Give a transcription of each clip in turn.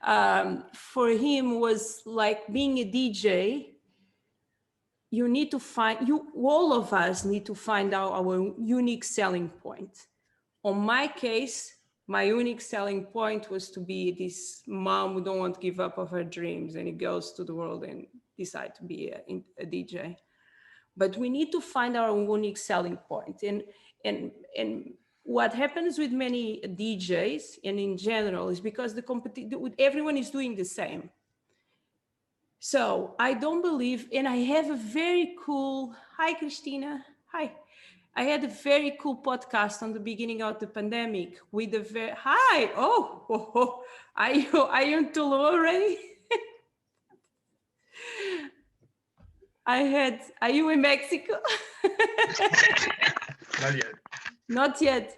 for him was like being a DJ. You need to find, all of us need to find out our unique selling point. On my case, my unique selling point was to be this mom who don't want to give up of her dreams, and he goes to the world and decide to be a DJ. But we need to find our unique selling point. And what happens with many DJs and in general is because everyone is doing the same. So I don't believe, and I have a very cool, hi, Christina. Hi. I had a very cool podcast on the beginning of the pandemic with a hi. Oh. Are you in Tulum already? Are you in Mexico? Not yet. Not yet.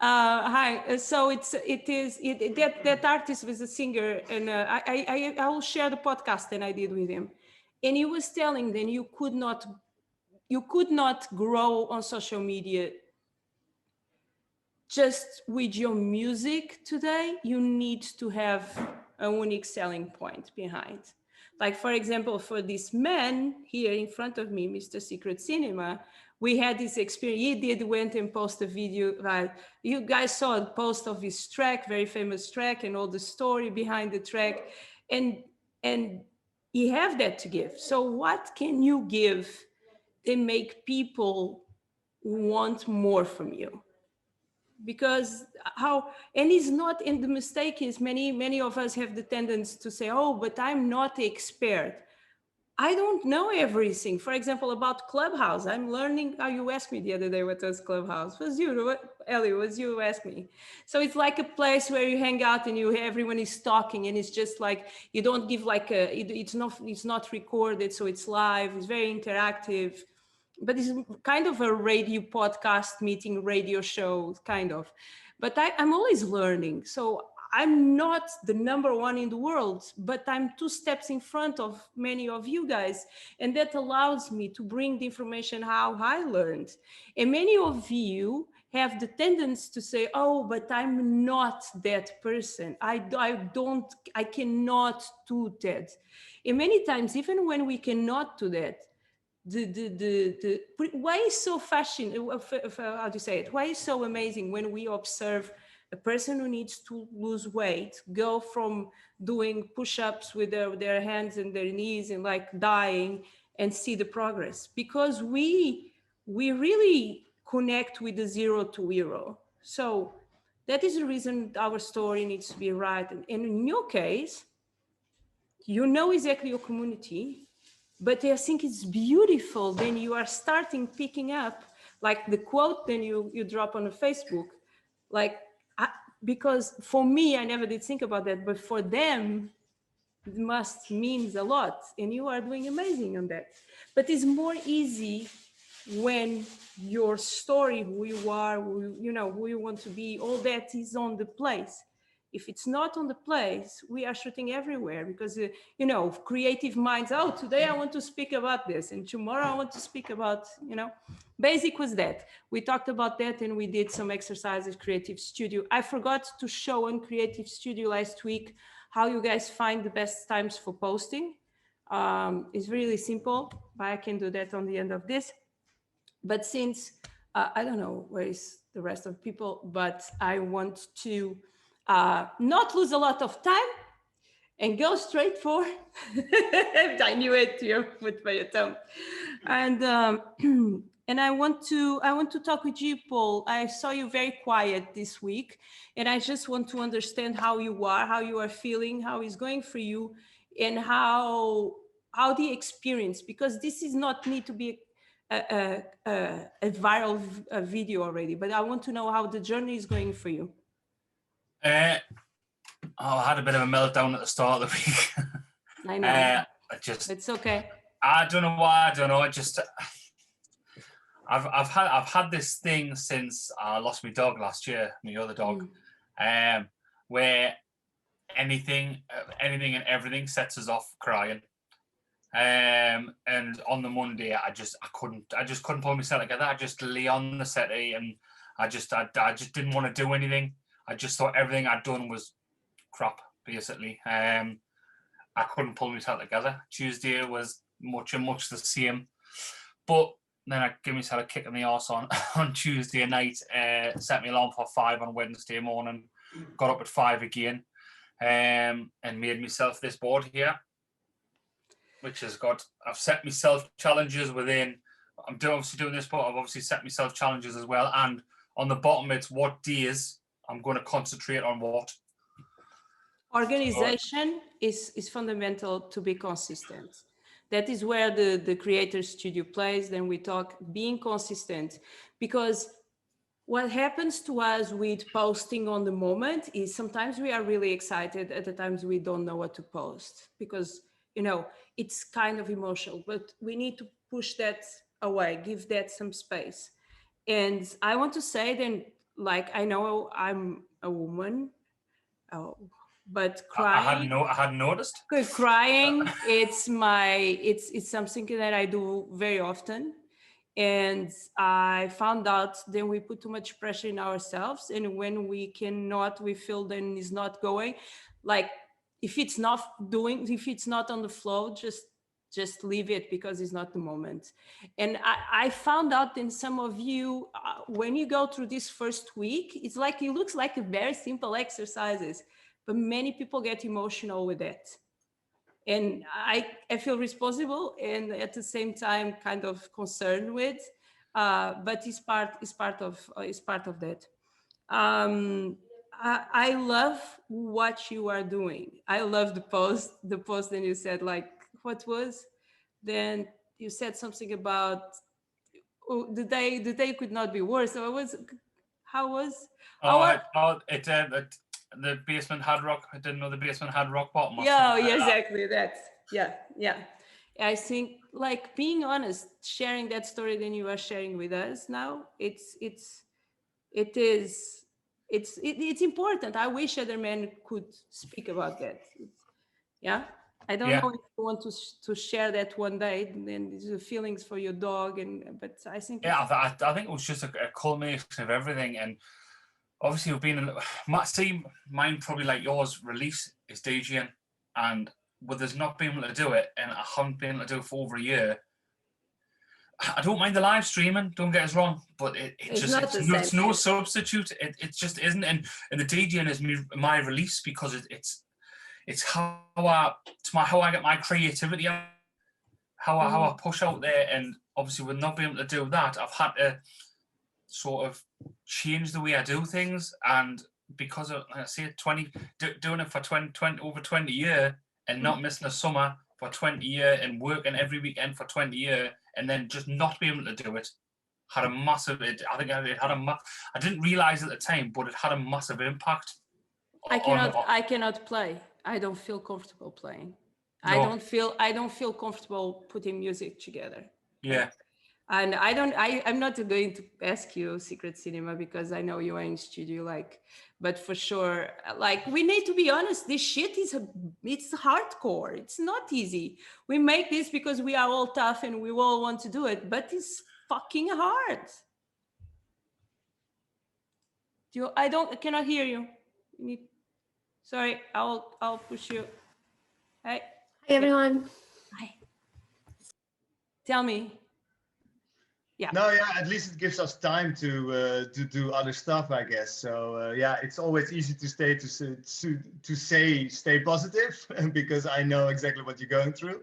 Hi. So that artist was a singer, and I will share the podcast that I did with him, and he was telling them you could not grow on social media just with your music today. You need to have a unique selling point behind. Like, for example, for this man here in front of me, Mr. Secret Cinema, we had this experience. He went and post a video. You guys saw a post of his track, very famous track, and all the story behind the track. And you have that to give. So what can you give that make people want more from you? Because it's not, and the mistake is many of us have the tendency to say, oh, but I'm not the expert. I don't know everything. For example, about Clubhouse, I'm learning. You asked me the other day what was Clubhouse. Was you, Ellie? Was you asked me? So it's like a place where you hang out and everyone is talking, and it's just like you don't give like it's not recorded, so it's live. It's very interactive, but it's kind of a radio podcast meeting, radio show kind of. But I'm always learning. So I'm not the number one in the world, but I'm 2 steps in front of many of you guys. And that allows me to bring the information how I learned. And many of you have the tendency to say, oh, but I'm not that person. I cannot do that. And many times, even when we cannot do that, why is so fascinating? How do you say it? Why is so amazing when we observe a person who needs to lose weight go from doing push-ups with their hands and their knees and like dying and see the progress? Because we really connect with the 0 to hero. So that is the reason our story needs to be right. And in your case, you know exactly your community, but I think it's beautiful. Then you are starting picking up like the quote, then you drop on the Facebook, like, because for me, I never did think about that, but for them, it must means a lot. And you are doing amazing on that. But it's more easy when your story, who you are, who you want to be, all that is on the place. If it's not on the place, we are shooting everywhere because, creative minds, oh, today I want to speak about this, and tomorrow I want to speak about, Basic was that. We talked about that and we did some exercises, Creative Studio. I forgot to show on Creative Studio last week how you guys find the best times for posting. It's really simple, but I can do that on the end of this. But since, I don't know where is the rest of people, but I want to not lose a lot of time and go straight for, I knew it, you put by your tongue. And I want to talk with you, Paul. I saw you very quiet this week, and I just want to understand how you are feeling, how it's going for you, and how the experience, because this is not need to be a viral video already, but I want to know how the journey is going for you. I had a bit of a meltdown at the start of the week. I know. It's okay. I don't know why. I don't know. I've had this thing since I lost my dog last year, my other dog, where anything and everything sets us off crying. And on the Monday, I just couldn't pull myself together. I just lay on the settee and I just didn't want to do anything. I just thought everything I'd done was crap. basically. I couldn't pull myself together. Tuesday was much the same, but then I gave myself a kick in the arse on Tuesday night. Set my alarm for 5 on Wednesday morning. Got up at 5 again, and made myself this board here, which has got. I've set myself challenges within. I'm obviously doing this, but I've obviously set myself challenges as well. And on the bottom, it's what days I'm going to concentrate on what. Organization is fundamental to be consistent. That is where the creator studio plays. Then we talk being consistent, because what happens to us with posting on the moment is sometimes we are really excited, at the times we don't know what to post, because it's kind of emotional, but we need to push that away, give that some space. And I want to say then, like, I know I'm a woman, but I crying, hadn't noticed. crying, it's something that I do very often. And I found out then we put too much pressure in ourselves, and when we feel then it's not going, like, if it's not on the flow, just leave it, because it's not the moment. And I found out in some of you, when you go through this first week, it's like, it looks like a very simple exercises, but many people get emotional with it. And I feel responsible, and at the same time kind of concerned with, but it's part of that. I love what you are doing. I love the post. And you said, like, what was? Then you said something about, oh, the day could not be worse. So how was? The basement had rock. I didn't know the basement had rock bottom. Yeah, exactly that. Yeah. I think, like, being honest, sharing that story that you are sharing with us now, it's important. I wish other men could speak about that. Yeah. I don't know if you want to share that one day, and then the feelings for your dog, but I think. Yeah, I think it was just a culmination of everything, and obviously we've been. Mine probably like yours. Release is DJing, and with us not being able to do it, and I haven't been able to do it for over a year. I don't mind the live streaming. Don't get us wrong, but it's no substitute. It just isn't, and the DJing is my release, because it's how I get my creativity out, how I push out there. And obviously with not being able to do that, I've had to sort of change the way I do things. And because of, I say, doing it for 20 years, and not missing a summer for 20 years, and working every weekend for 20 years, and then just not being able to do it, had a massive. I didn't realize at the time, but it had a massive impact. I cannot play. I don't feel comfortable playing. No. I don't feel comfortable putting music together. Yeah. And I'm not going to ask you Secret Cinema, because I know you are in studio, like, but for sure, like, we need to be honest, this shit it's hardcore. It's not easy. We make this because we are all tough and we all want to do it, but it's fucking hard. I cannot hear you. Sorry, I'll push you. Hi. Hi, everyone. Hi. Tell me. Yeah. No, yeah, at least it gives us time to do other stuff, I guess. So yeah, it's always easy to stay positive, because I know exactly what you're going through,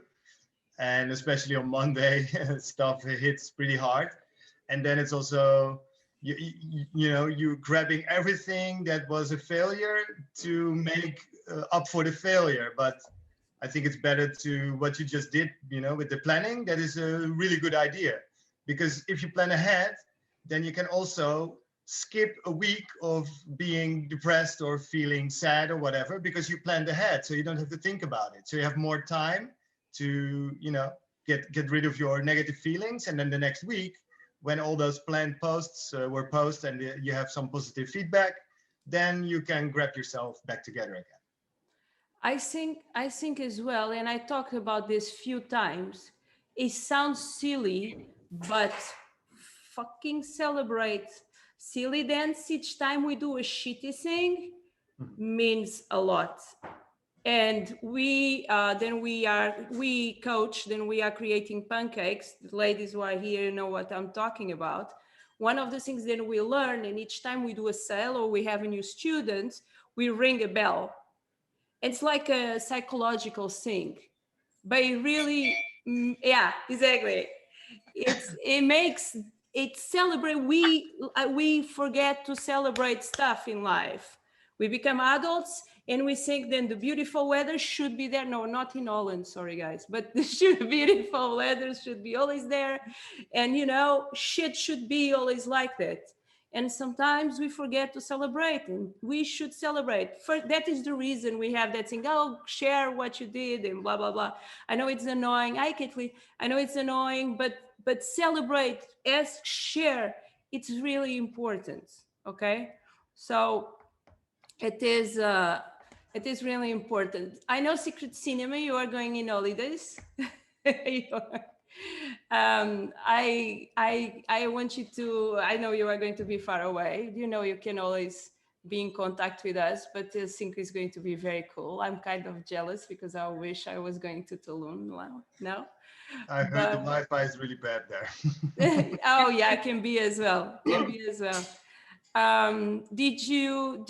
and especially on Monday, stuff hits pretty hard, and then it's also you grabbing everything that was a failure to make up for the failure. But I think it's better to what you just did, with the planning. That is a really good idea. Because if you plan ahead, then you can also skip a week of being depressed or feeling sad or whatever, because you planned ahead, so you don't have to think about it. So you have more time to, get rid of your negative feelings. And then the next week, when all those planned posts were posted and you have some positive feedback, then you can grab yourself back together again. I think as well, and I talked about this few times, it sounds silly, but fucking celebrate. Silly dance each time we do a shitty thing means a lot. And we coach, then we are creating pancakes. The ladies who are here know what I'm talking about. One of the things that we learn, and each time we do a sale or we have a new student, we ring a bell. It's like a psychological thing, but it really, yeah, exactly. It makes it celebrate. We forget to celebrate stuff in life. We become adults and we think then the beautiful weather should be there. No, not in Holland, sorry guys, but the beautiful weather should be always there. And shit should be always like that. And sometimes we forget to celebrate, and we should celebrate. That is the reason we have that thing, oh, share what you did and blah, blah, blah. I know it's annoying. I know it's annoying, but celebrate, ask, share. It's really important, okay? So it is really important. I know Secret Cinema, you are going in holidays. I want you to, I know you are going to be far away. You can always be in contact with us, but I think it's going to be very cool. I'm kind of jealous because I wish I was going to Tulum. Well, no. I heard the Wi-Fi is really bad there. Oh yeah, can be as well. Can be as well. Did you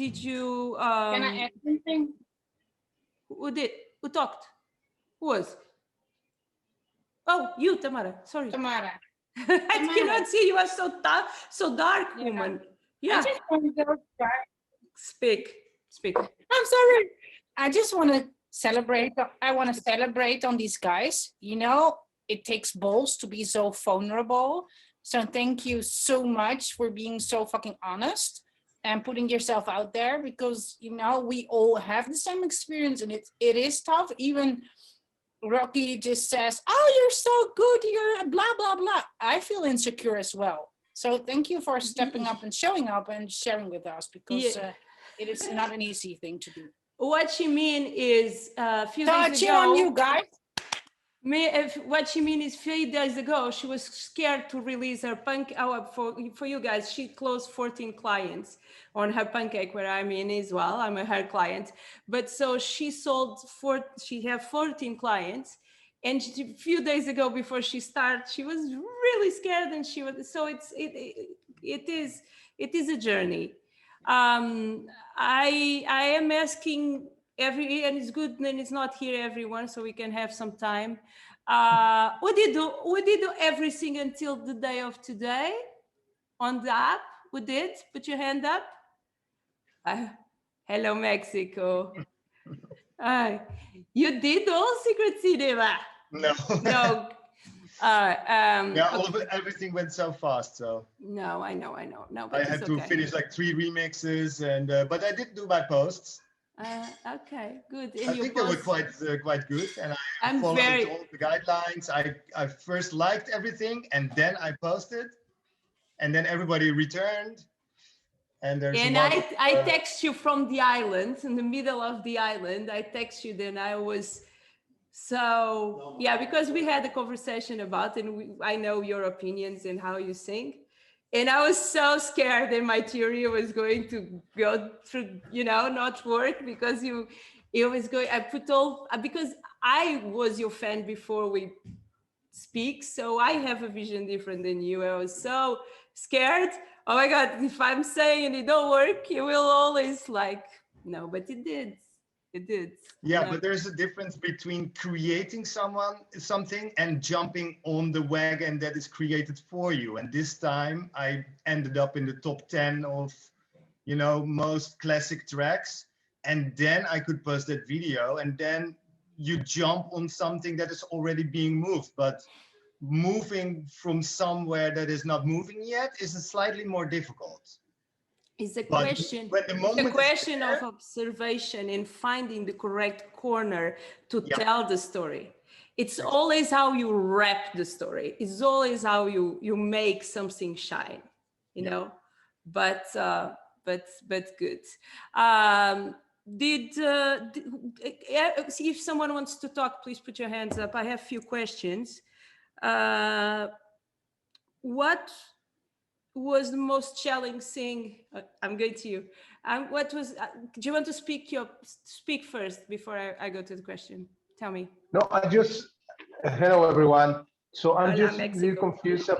Can I add something? who talked? Who was? Oh, you, Tamara. Sorry. Tamara. I cannot see. You are so dark, woman. Yeah. I just want to go back. Speak. I'm sorry. I just want to celebrate. I want to celebrate on these guys. It takes balls to be so vulnerable. So thank you so much for being so fucking honest and putting yourself out there, because we all have the same experience, and it is tough. Even Rocky just says, oh, you're so good, you're blah blah blah. I feel insecure as well. So thank you for stepping up and showing up and sharing with us, because it is not an easy thing to do. What she mean is a few days ago. Cheer on you guys. What she mean is, few days ago she was scared to release her for you guys. She closed 14 clients on her pancake, where I'm in as well. I'm her client, but so she she have 14 clients, and a few days ago before she started, she was really scared, and she was so it is a journey. I am asking and it's good and it's not here, everyone, so we can have some time. What did do everything until the day of today on the app? Who did? Put your hand up. Hello, Mexico. You did all Secret Cinema? No. Everything went so fast. So no, I know. No, but I had to finish like 3 remixes, and but I did do my posts. Okay, good. I think they were quite good, and I followed all the guidelines. I first liked everything, and then I posted, and then everybody returned. And I text you from the island, in the middle of the island. I text you, then I was so because we had a conversation about, and I know your opinions and how you think. And I was so scared that my theory was going to go through, not work, because because I was your fan before we speak. So I have a vision different than you. I was so scared. Oh my God, if I'm saying it don't work, you will always no, but it did. It did. Yeah, but there's a difference between creating something and jumping on the wagon that is created for you. And this time I ended up in the top 10 of, most classic tracks. And then I could post that video, and then you jump on something that is already being moved. But moving from somewhere that is not moving yet is slightly more difficult. It's a question of observation and finding the correct corner to tell the story. It's always how you wrap the story. It's always how you make something shine, but good. If someone wants to talk, please put your hands up. I have a few questions. What was the most challenging thing? I'm going to you. What was? Do you want to speak first before I go to the question? Tell me. No, I just hello everyone. So I'm Hola, just really Mexico. confused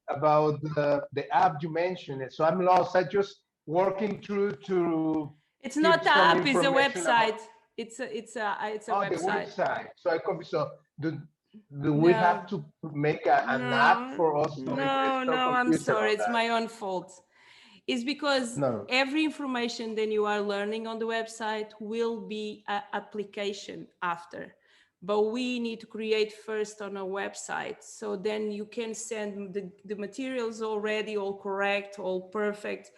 about the app you mentioned. So I'm lost. I just working through to It's keep not the some app; it's a information about website. It's a the website. website. So I confused. So do we No, have to make an app no, for us? So no. so I'm confused sorry. about It's that. my own fault. It's because No. every information that you are learning on the website will be an application after. But we need to create first on a website. So then you can send the materials already, all correct, all perfect.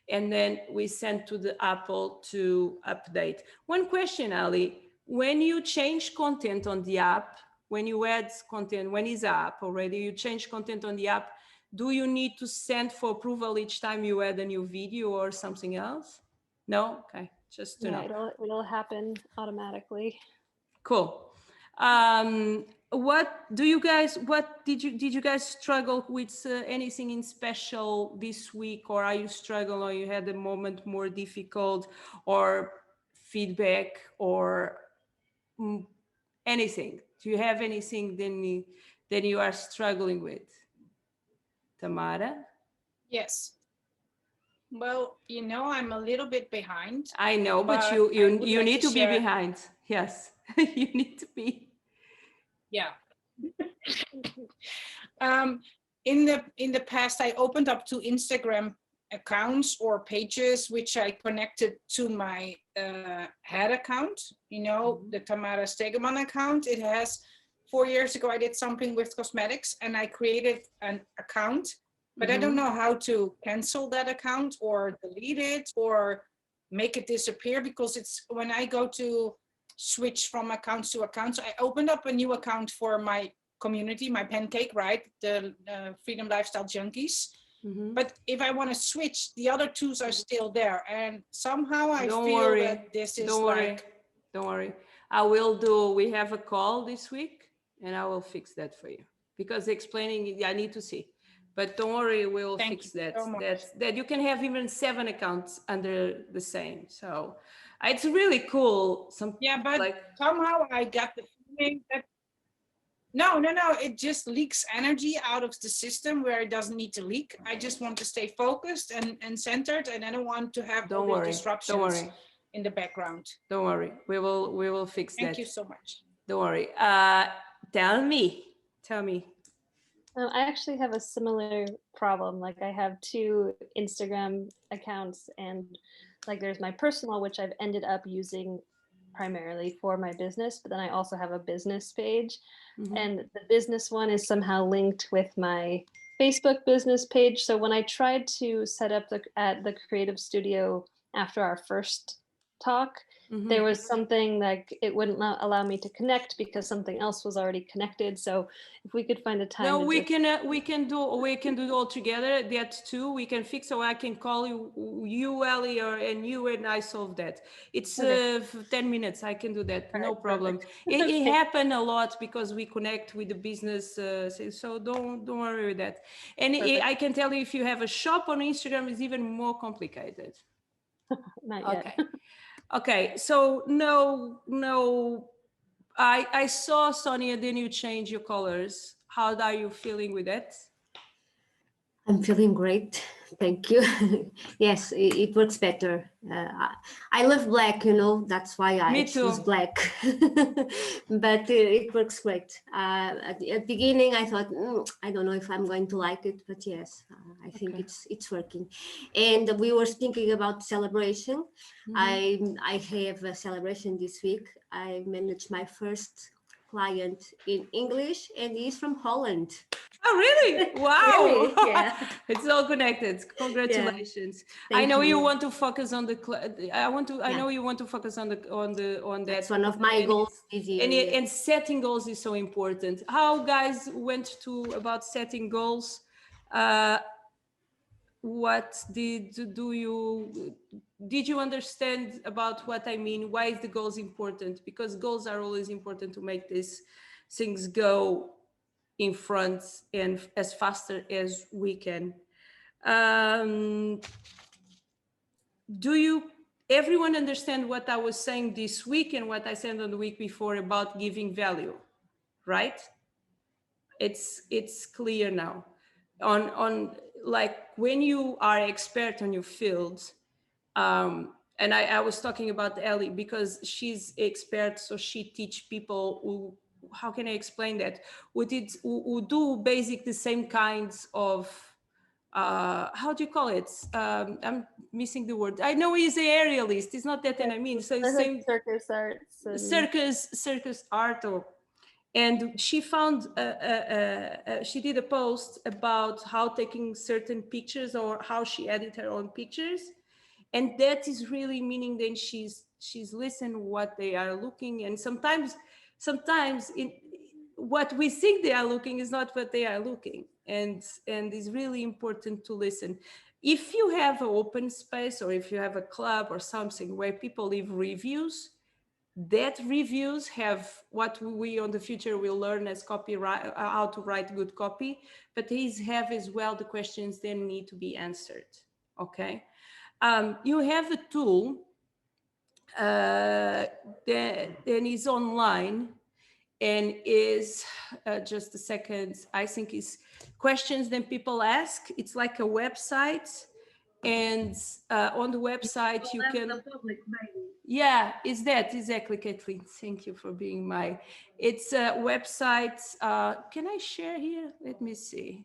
And then we send to the Apple to update. One question, Ali, when you change content on the app, when you add content, when it's app already, you change content on the app, do you need to send for approval each time you add a new video or something else? No? Okay, just to Yeah, know. it'll happen automatically. Cool. What did you guys struggle with anything in special this week, or are you struggling, or you had a moment more difficult, or feedback, or anything? Do you have anything that you are struggling with? Tamara? Yes. Well, I'm a little bit behind. I know, but I you would like need to be share- behind. Yes, you need to be. Yeah. In the past, I opened up 2 Instagram accounts or pages, which I connected to my head account, the Tamara Stegeman account. It has 4 years ago, I did something with cosmetics and I created an account, but I don't know how to cancel that account or delete it or make it disappear, because it's when I go to switch from accounts to accounts. I opened up a new account for my community, my pancake, right? The Freedom Lifestyle Junkies. But if I want to switch, the other 2 are still there. And somehow I feel that this is Don't worry. We have a call this week and I will fix that for you, because explaining, I need to see. But don't worry, we'll fix that. So that you can have even 7 accounts under the same. So it's really cool. But somehow I got the feeling that no, it just leaks energy out of the system where it doesn't need to leak. I just want to stay focused and centered, and I don't want to have all the disruptions in the background. Don't worry, we will fix that. Thank you so much. Don't worry. Tell me. I actually have a similar problem. Like, I have 2 Instagram accounts, and like there's my personal, which I've ended up using primarily for my business, but then I also have a business page. And the business one is somehow linked with my Facebook business page. So when I tried to set up at the creative studio after our first talk, there was something like it wouldn't allow me to connect because something else was already connected. So if we could find a time. No, we can do it all together. That too, we can fix. So I can call you, Ellie, and you, and I solve that. It's 10 minutes. I can do that. No problem. It happened a lot because we connect with the business. So don't worry with that. And I can tell you, if you have a shop on Instagram, it's even more complicated. Not yet. Okay, so no, I saw, Sonia, then you change your colors. How are you feeling with that? I'm feeling great. Thank you. Yes, it works better. I love black, that's why I choose black. But it works great. At the beginning, I thought, I don't know if I'm going to like it, but yes, I think it's working. And we were thinking about celebration. I have a celebration this week. I managed my first client in English, and he's from Holland. Oh, really? Wow. Really? Yeah. It's all connected. Congratulations. Yeah. I know you you want to focus on the I know you want to focus on that. That's one of my goals this year. And setting goals is so important. How guys went about setting goals? What did you understand about what I mean? Why is the goals important? Because goals are always important to make these things go in front and as faster as we can. everyone understand what I was saying this week and what I said on the week before about giving value, right? It's clear now. On like when you are expert on your field, and I was talking about Ellie because she's expert, so she teach people who, how can I explain that? Who do basic the same kinds of, how do you call it? I'm missing the word. I know he's a aerialist. It's not that, and I mean, so same circus arts, and... circus art, and she found she did a post about how taking certain pictures or how she edit her own pictures, and that is really meaning then she's listened what they are looking, and sometimes in what we think they are looking is not what they are looking, and it's really important to listen. If you have an open space or if you have a club or something where people leave reviews, that reviews have what we on the future will learn as copyright, how to write good copy, but these have as well the questions that need to be answered. Okay, you have a tool that is online and is just a second, I think is questions that people ask. It's like a website, and on the website you can public, maybe. Yeah, is that exactly, Kathleen? Thank you for being my. It's a website. Can I share here? Let me see.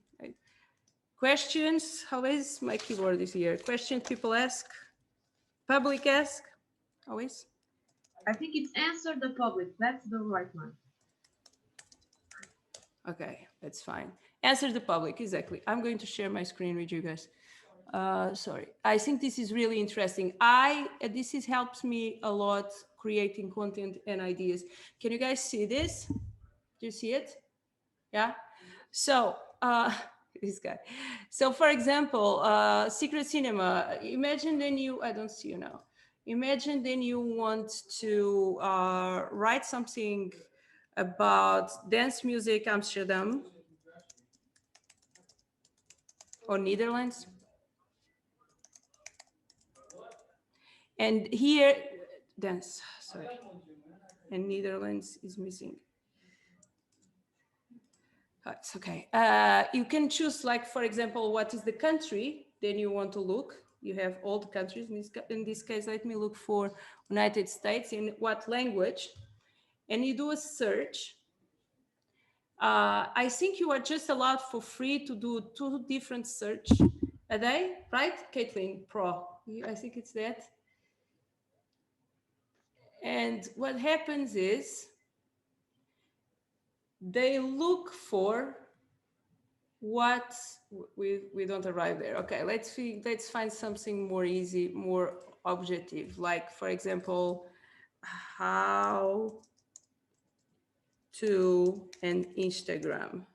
Questions. How is my keyboard is here? Questions people ask. Public ask. Always. I think it's answer the public. That's the right one. Okay, that's fine. Answer the public. Exactly. I'm going to share my screen with you guys. Sorry, I think this is really interesting. This helps me a lot creating content and ideas. Can you guys see this? Do you see it? Yeah. So this guy. So for example, Secret Cinema. Imagine then you. I don't see you now. Imagine then you want to write something about dance music Amsterdam or Netherlands. And here, dance, sorry, and Netherlands is missing. It's okay. You can choose, like, for example, what is the country, then you want to look. You have all the countries. In this case, let me look for United States, in what language, and you do a search. I think you are just allowed for free to do 2 different search a day, right, Caitlin? Pro, I think it's that. And what happens is they look for what we don't arrive there. Okay, let's find something more easy, more objective. Like, for example, how to an Instagram.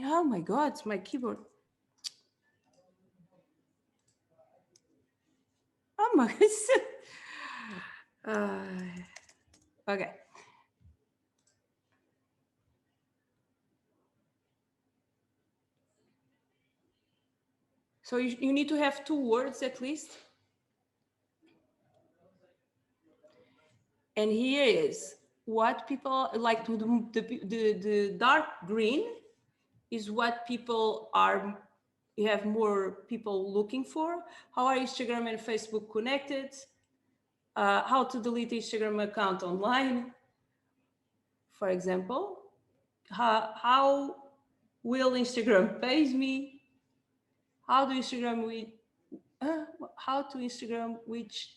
Oh my God, my keyboard. Oh my okay. So you need to have 2 words at least. And here is what people like. The dark green is what people are, you have more people looking for. How are Instagram and Facebook connected? How to delete Instagram account online, for example. How will Instagram page me? How to Instagram which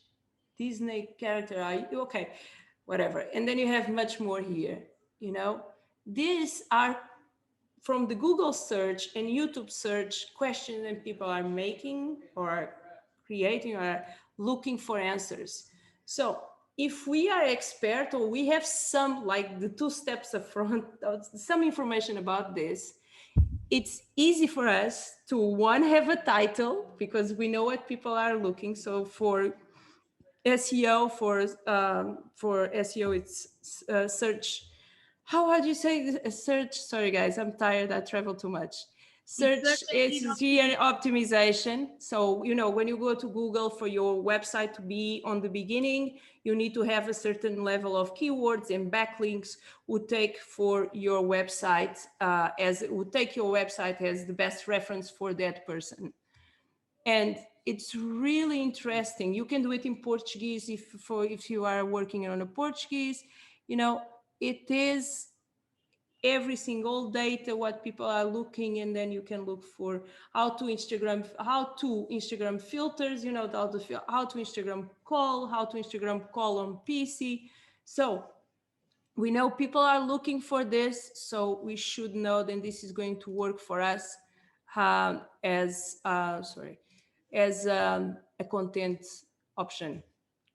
Disney character are you? Okay, whatever. And then you have much more here, you know. These are from the Google search and YouTube search questions that people are making or creating or looking for answers. So if we are expert or we have some, like the 2 steps up front, some information about this, it's easy for us to, one, have a title because we know what people are looking. So for SEO, for SEO, it's search. How do you say search? Sorry guys, I'm tired. I travel too much. Search is here optimization. So, you know, when you go to Google for your website to be on the beginning, you need to have a certain level of keywords, and backlinks would take for your website as the best reference for that person. And it's really interesting. You can do it in Portuguese if you are working on a Portuguese. You know, it is every single data what people are looking, and then you can look for how to Instagram filters, you know, how to Instagram call on PC. So we know people are looking for this, so we should know that this is going to work for us as a content option.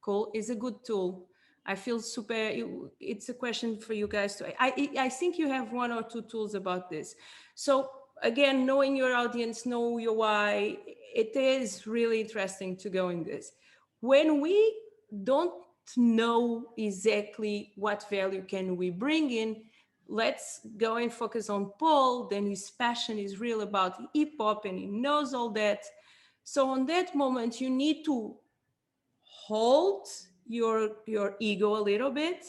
Cool, is a good tool. I feel super, it's a question for you guys to, I think you have one or two tools about this. So again, knowing your audience, know your why, it is really interesting to go in this. When we don't know exactly what value can we bring in, let's go and focus on Paul. Then his passion is real about hip hop and he knows all that. So on that moment, you need to hold your ego a little bit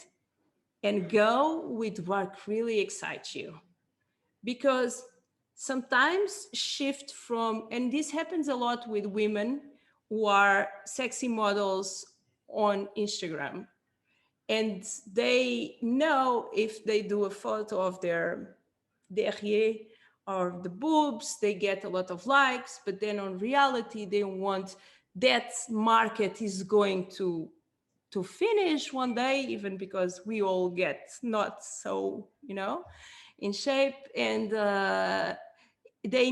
and go with what really excites you. Because sometimes shift from, and this happens a lot with women who are sexy models on Instagram, and they know if they do a photo of their derrière or the boobs, they get a lot of likes, but then on reality, they want that market is going to finish one day, even because we all get not so, you know, in shape, and they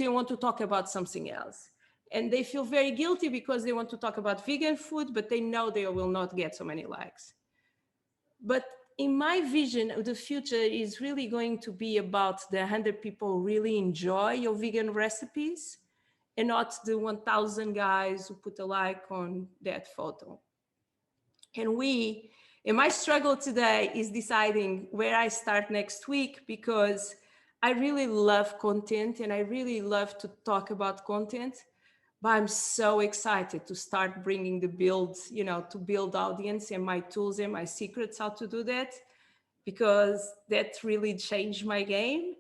want to talk about something else. And they feel very guilty because they want to talk about vegan food, but they know they will not get so many likes. But in my vision, the future is really going to be about the 100 people who really enjoy your vegan recipes, and not the 1,000 guys who put a like on that photo. And my struggle today is deciding where I start next week, because I really love content and I really love to talk about content, but I'm so excited to start bringing the build, you know, to build audience and my tools and my secrets how to do that, because that really changed my game.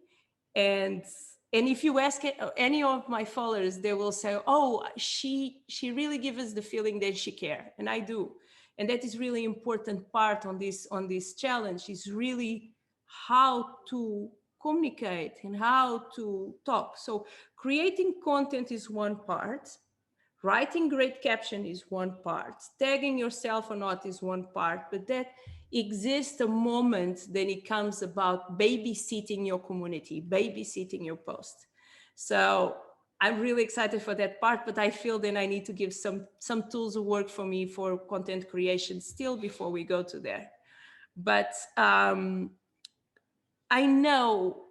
And if you ask any of my followers, they will say, oh, she really gives us the feeling that she cares. And I do. And that is really important part on this challenge, is really how to communicate and how to talk. So creating content is one part. Writing great caption is one part. Tagging yourself or not is one part. But that exists a moment then it comes about babysitting your community, babysitting your post. So I'm really excited for that part, but I feel then I need to give some tools of work for me for content creation still before we go to there. But I know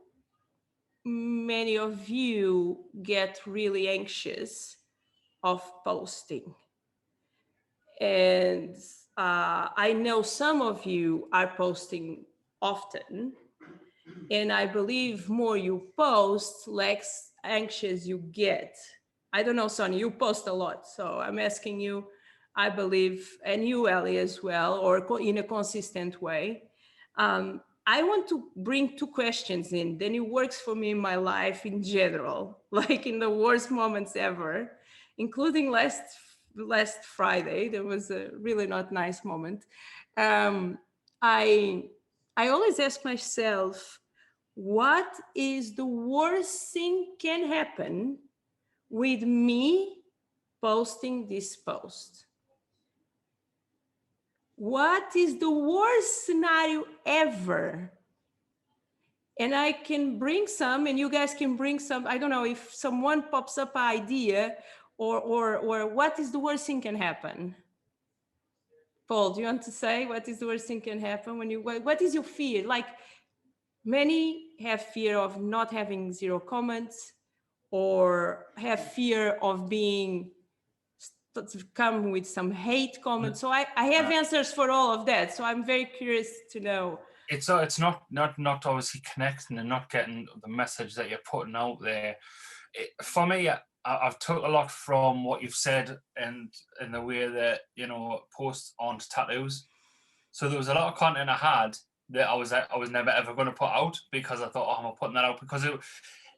many of you get really anxious of posting. And I know some of you are posting often, and I believe more you post, less anxious you get. I don't know, Sonia, you post a lot, so I'm asking you, I believe, and you, Ellie, as well, or in a consistent way. I want to bring two questions in, then it works for me in my life in general, like in the worst moments ever, including last Friday. There was a really not nice moment. I always ask myself, what is the worst thing can happen with me posting this post? What is the worst scenario ever? And I can bring some, and you guys can bring some. I don't know if someone pops up an idea, or what is the worst thing can happen? Paul, do you want to say what is the worst thing can happen when you, what is your fear? Like, many have fear of not having 0 comments, or have fear of being come with some hate comments. So I have answers for all of that. So I'm very curious to know it's not obviously connecting and not getting the message that you're putting out there. For me, I've took a lot from what you've said and in the way that, you know, posts on tattoos. So there was a lot of content I had that I was never ever going to put out because I thought, oh, I'm putting that out because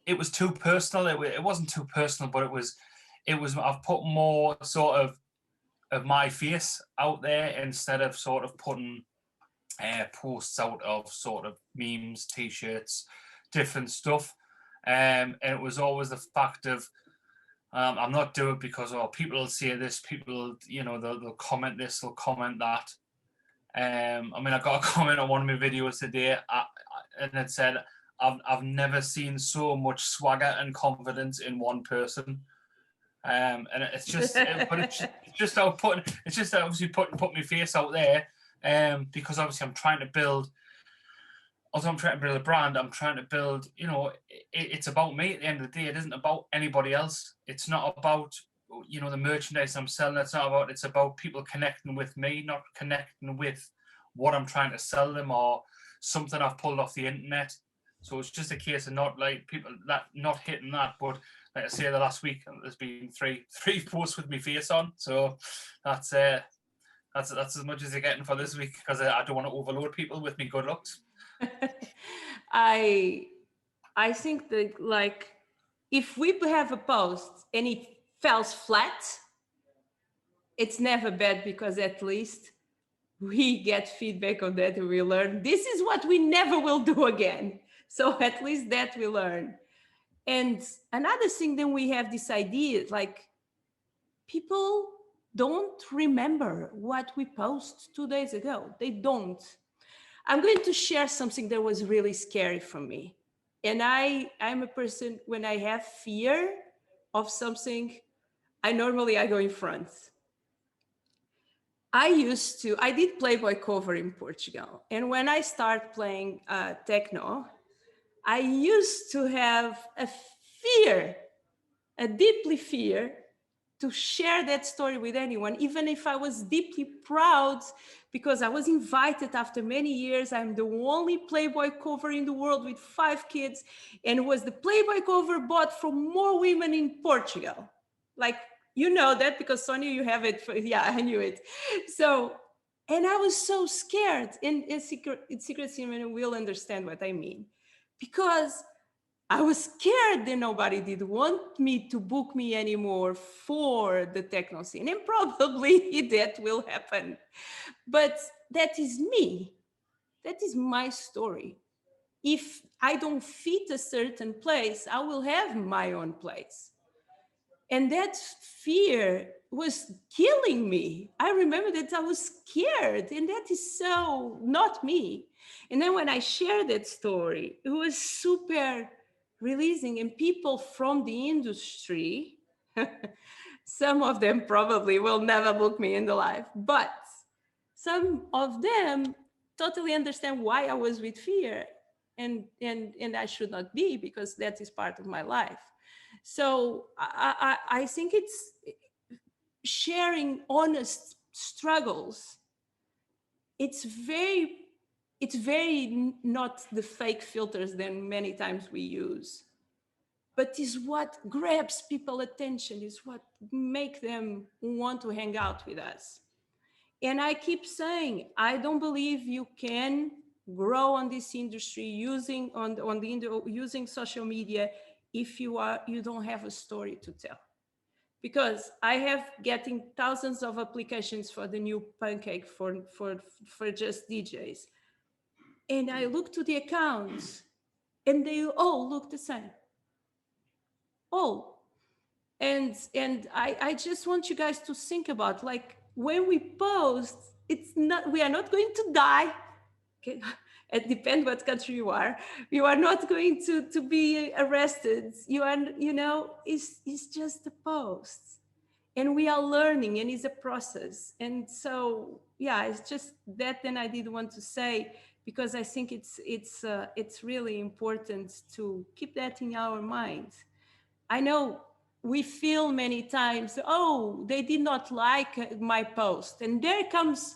it was too personal. It wasn't too personal, but it was I've put more sort of my face out there instead of sort of putting posts out of sort of memes, t-shirts, different stuff. And it was always the fact of I'm not doing it because people will say this, people, you know, they'll comment this, they'll comment that. I mean, I got a comment on one of my videos today, and it said, "I've never seen so much swagger and confidence in one person." And it's just, but it's just obviously put my face out there, because obviously I'm trying to build. Although I'm trying to build a brand, I'm trying to build, you know, it's about me at the end of the day. It isn't about anybody else. It's not about, you know, the merchandise I'm selling. It's about people connecting with me, not connecting with what I'm trying to sell them or something I've pulled off the internet. So it's just a case of not like people that not hitting that. But like I say, the last week there's been three posts with my face on. So that's as much as you're getting for this week because I don't want to overload people with me good looks. I think that, like, if we have a post and it falls flat, it's never bad because at least we get feedback on that and we learn this is what we never will do again. So at least that we learn. And another thing, then we have this idea, like, people don't remember what we posted 2 days ago. They don't. I'm going to share something that was really scary for me. And I'm a person, when I have fear of something, I go in front. I did Playboy cover in Portugal. And when I started playing techno, I used to have a fear, a deeply fear to share that story with anyone, even if I was deeply proud because I was invited after many years. I'm the only Playboy cover in the world with 5 kids, and was the Playboy cover bought from more women in Portugal. Like, you know that because Sonia, you have it. Yeah, I knew it. So, and I was so scared. And Secret Cinema will understand what I mean, because I was scared that nobody did want me to book me anymore for the techno scene. And probably that will happen. But that is me. That is my story. If I don't fit a certain place, I will have my own place. And that fear was killing me. I remember that I was scared, and that is so not me. And then when I shared that story, it was super releasing, and people from the industry, some of them probably will never book me in the life, but some of them totally understand why I was with fear, and I should not be, because that is part of my life. So I think it's sharing honest struggles. It's very not the fake filters that many times we use, but is what grabs people attention, is what make them want to hang out with us. And I keep saying, I don't believe you can grow on this industry using using social media if you don't have a story to tell. Because I have getting thousands of applications for the new Pancake for just DJs. And I look to the accounts and they all look the same. All. And I just want you guys to think about, like, when we post, we are not going to die. Okay. It depends what country you are. You are not going to be arrested. It's just a post. And we are learning, and it's a process. And so, yeah, it's just that. Then I did want to say, because I think it's really important to keep that in our minds. I know we feel many times, oh, they did not like my post, and there comes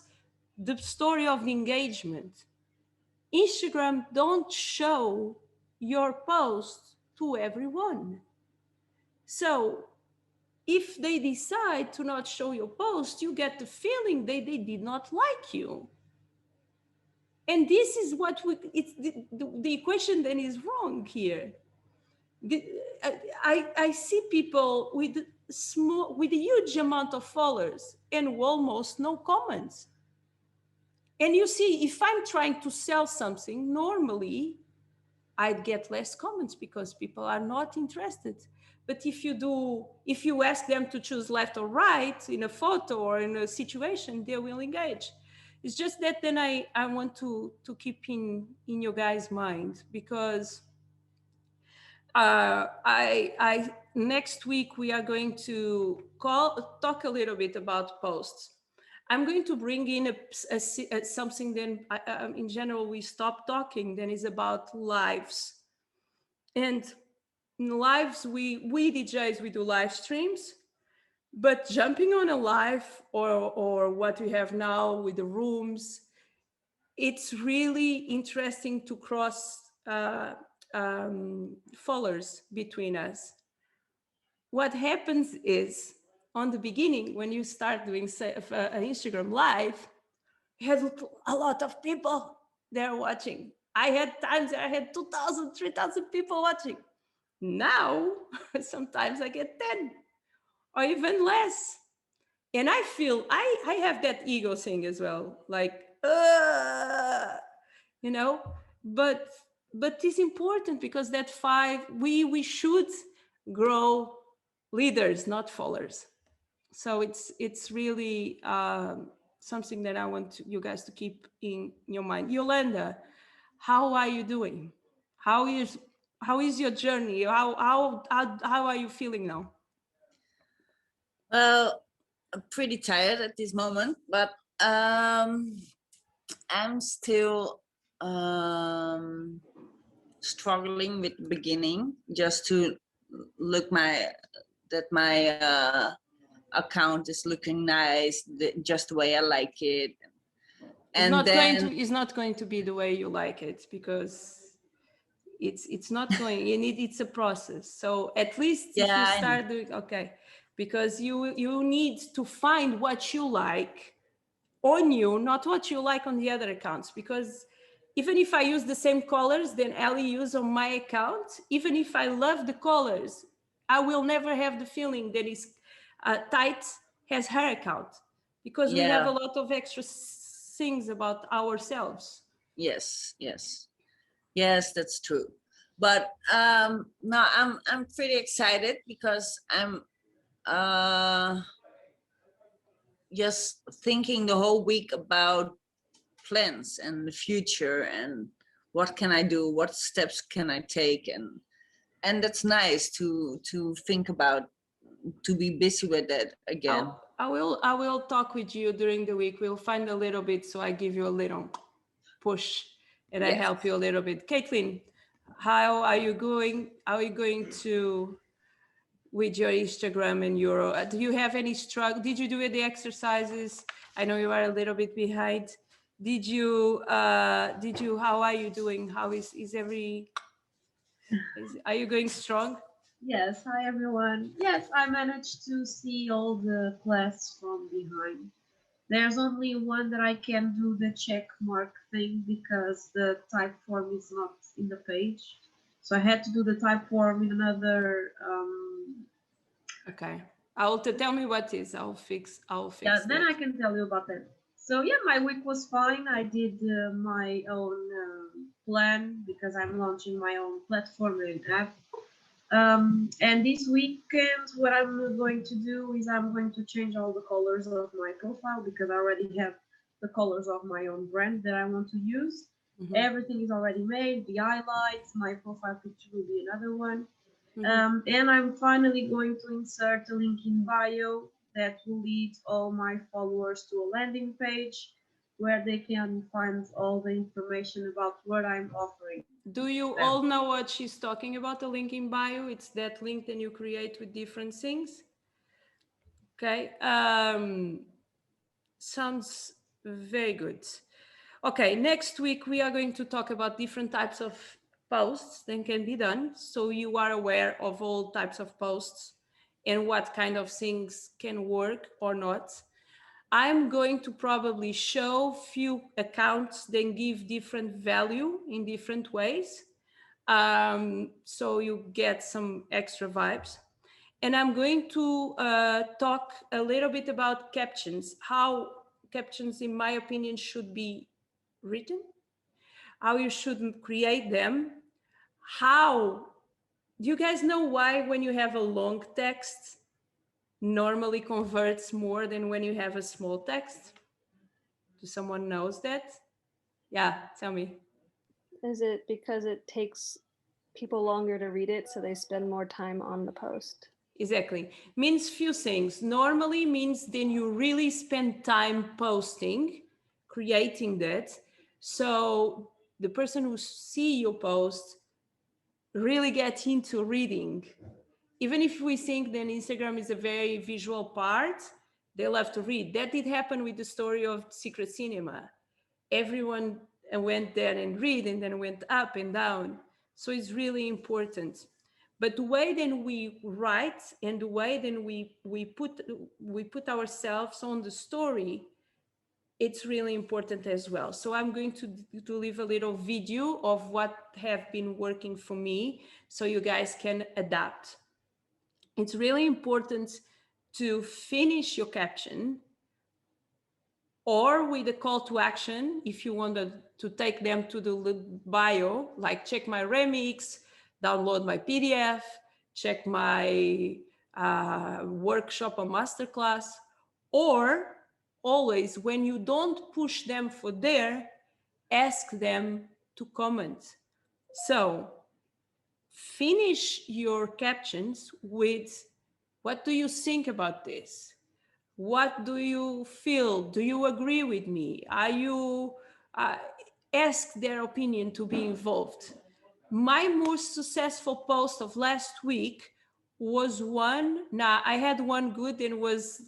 the story of the engagement. Instagram don't show your post to everyone. So if they decide to not show your post, you get the feeling they did not like you. And this is what the equation then is wrong here. I see people with a huge amount of followers and almost no comments. And you see, if I'm trying to sell something, normally I'd get less comments because people are not interested. But if you ask them to choose left or right in a photo or in a situation, they will engage. It's just that then I want to keep in your guys' mind, because I next week we are going to talk a little bit about posts. I'm going to bring in something then in general we stopped talking, then is about lives. And in lives, we DJs, we do live streams, but jumping on a live or what we have now with the rooms, it's really interesting to cross followers between us. What happens is, on the beginning, when you start doing an Instagram live, you had a lot of people there watching. I had times I had 2,000, 3,000 people watching. Now, sometimes I get 10 or even less. And I feel, I have that ego thing as well, like, you know, but it's important because that we should grow leaders, not followers. So it's really something that I want you guys to keep in your mind. Yolanda, how are you doing? How is your journey? How are you feeling now? Well, I'm pretty tired at this moment, but I'm still struggling with the beginning, just to look that my account is looking nice, just the way I like it. And it's not going to be the way you like it, because it's not going, it's a process. So at least if you start doing, okay, because you need to find what you like on you, not what you like on the other accounts. Because even if I use the same colors then Ellie use on my account, even if I love the colors, I will never have the feeling that is tight as her account, because we have a lot of extra things about ourselves. Yes, that's true. But no, I'm pretty excited because I'm just thinking the whole week about plans and the future and what can I do, what steps can I take, and that's nice to think about, to be busy with that again. I will talk with you during the week. We'll find a little bit, so I give you a little push and I help you a little bit. Caitlin, how are you going? How are you going to with your Instagram and your, do you have any struggle? Did you do the exercises? I know you are a little bit behind. Did you, how are you doing? How is are you going strong? Yes, hi everyone. Yes, I managed to see all the class from behind. There's only one that I can do the check mark thing because the type form is not in the page. So I had to do the type form in another. Okay, tell me what is. I'll fix. Yeah, then I can tell you about that. So yeah, my week was fine. I did my own plan because I'm launching my own platform and app. And this weekend, what I'm going to do is I'm going to change all the colors of my profile because I already have the colors of my own brand that I want to use. Mm-hmm. Everything is already made, the highlights, my profile picture will be another one. Mm-hmm. And I'm finally going to insert a link in bio that will lead all my followers to a landing page where they can find all the information about what I'm offering. Do you all know what she's talking about, the link in bio? It's that link that you create with different things. Okay. Sounds very good. Okay, next week we are going to talk about different types of posts that can be done, so you are aware of all types of posts and what kind of things can work or not. I'm going to probably show few accounts that give different value in different ways, so you get some extra vibes. And I'm going to talk a little bit about captions, how captions, in my opinion, should be written, how you should create them, how, do you guys know why when you have a long text normally converts more than when you have a small text? Do someone knows that? Yeah, tell me. Is it because it takes people longer to read it, so they spend more time on the post? Exactly. Means few things. Normally means then you really spend time posting, creating that. So the person who see your post really get into reading. Even if we think that Instagram is a very visual part, they love to read. That did happen with the story of Secret Cinema. Everyone went there and read and then went up and down. So it's really important. But the way then we write and the way then we put ourselves on the story, it's really important as well. So I'm going to leave a little video of what have been working for me so you guys can adapt. It's really important to finish your caption or with a call to action if you want to take them to the bio, like check my remix, download my PDF, check my workshop or masterclass, or always when you don't push them for there, ask them to comment. So finish your captions with, what do you think about this? What do you feel? Do you agree with me? Are you, ask their opinion to be involved. My most successful post of last week was one. Now I had one good and was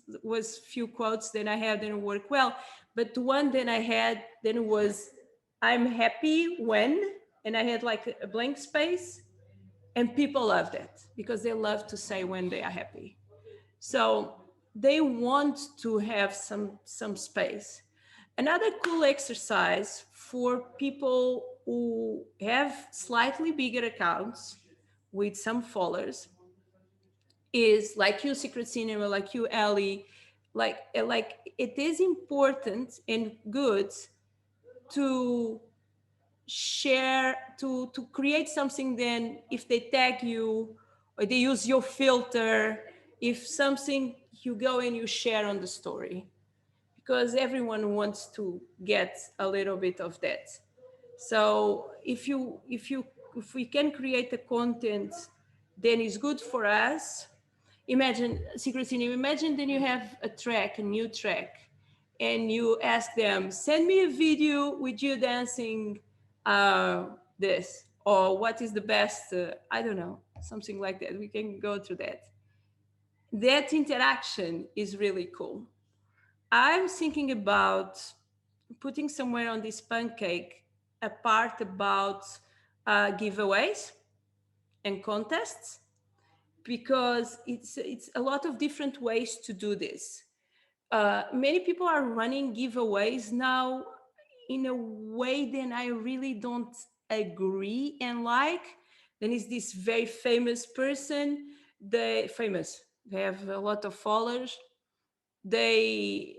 few quotes that I had didn't work well, but the one that I had then was, I'm happy when, and I had like a blank space, and people loved it because they love to say when they are happy. So they want to have some space. Another cool exercise for people who have slightly bigger accounts with some followers is like you, Secret Cinema, like you, Ellie, like it is important and good to share, to create something. Then if they tag you or they use your filter, if something, you go and you share on the story, because everyone wants to get a little bit of that. So if we can create the content, then it's good for us. Imagine, Secret Cinema, imagine then you have a new track, and you ask them, send me a video with you dancing this, or what is the best, I don't know, something like that. We can go through that. That interaction is really cool. I'm thinking about putting somewhere on this pancake a part about giveaways and contests, because it's a lot of different ways to do this. Many people are running giveaways now in a way that I really don't agree and like. Then is this very famous person, they have a lot of followers. They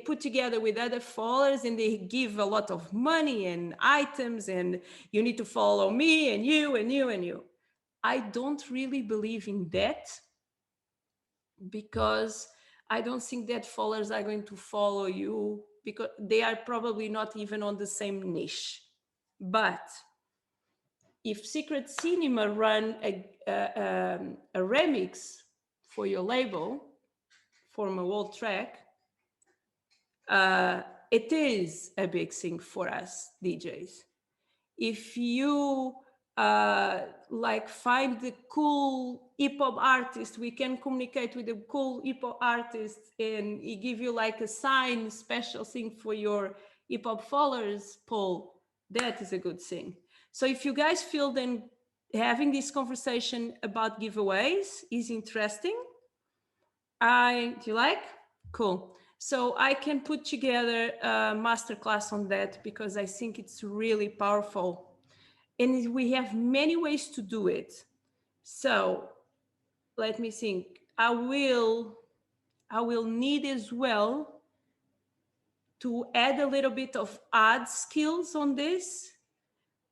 put together with other followers and they give a lot of money and items, and you need to follow me and you and you and you. I don't really believe in that, because I don't think that followers are going to follow you, because they are probably not even on the same niche. But if Secret Cinema run a remix for your label, from a whole track, it is a big thing for us DJs. If you like find the cool hip hop artist, we can communicate with the cool hip hop artist, and he give you like a sign, special thing for your hip hop followers poll. That is a good thing. So if you guys feel then having this conversation about giveaways is interesting, do you like? Cool. So I can put together a masterclass on that because I think it's really powerful. And we have many ways to do it. So let me think. I will need as well to add a little bit of ad skills on this.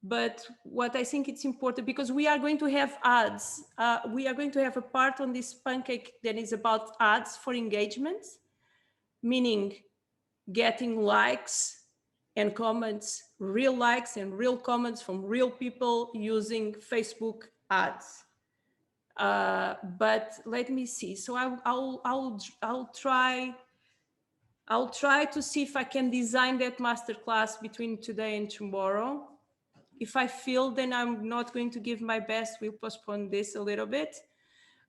But what I think it's important, because we are going to have ads, we are going to have a part on this pancake that is about ads for engagement, meaning getting likes and comments, real likes and real comments from real people using Facebook ads. But let me see. So I'll try to see if I can design that masterclass between today and tomorrow. If I feel then I'm not going to give my best, we'll postpone this a little bit.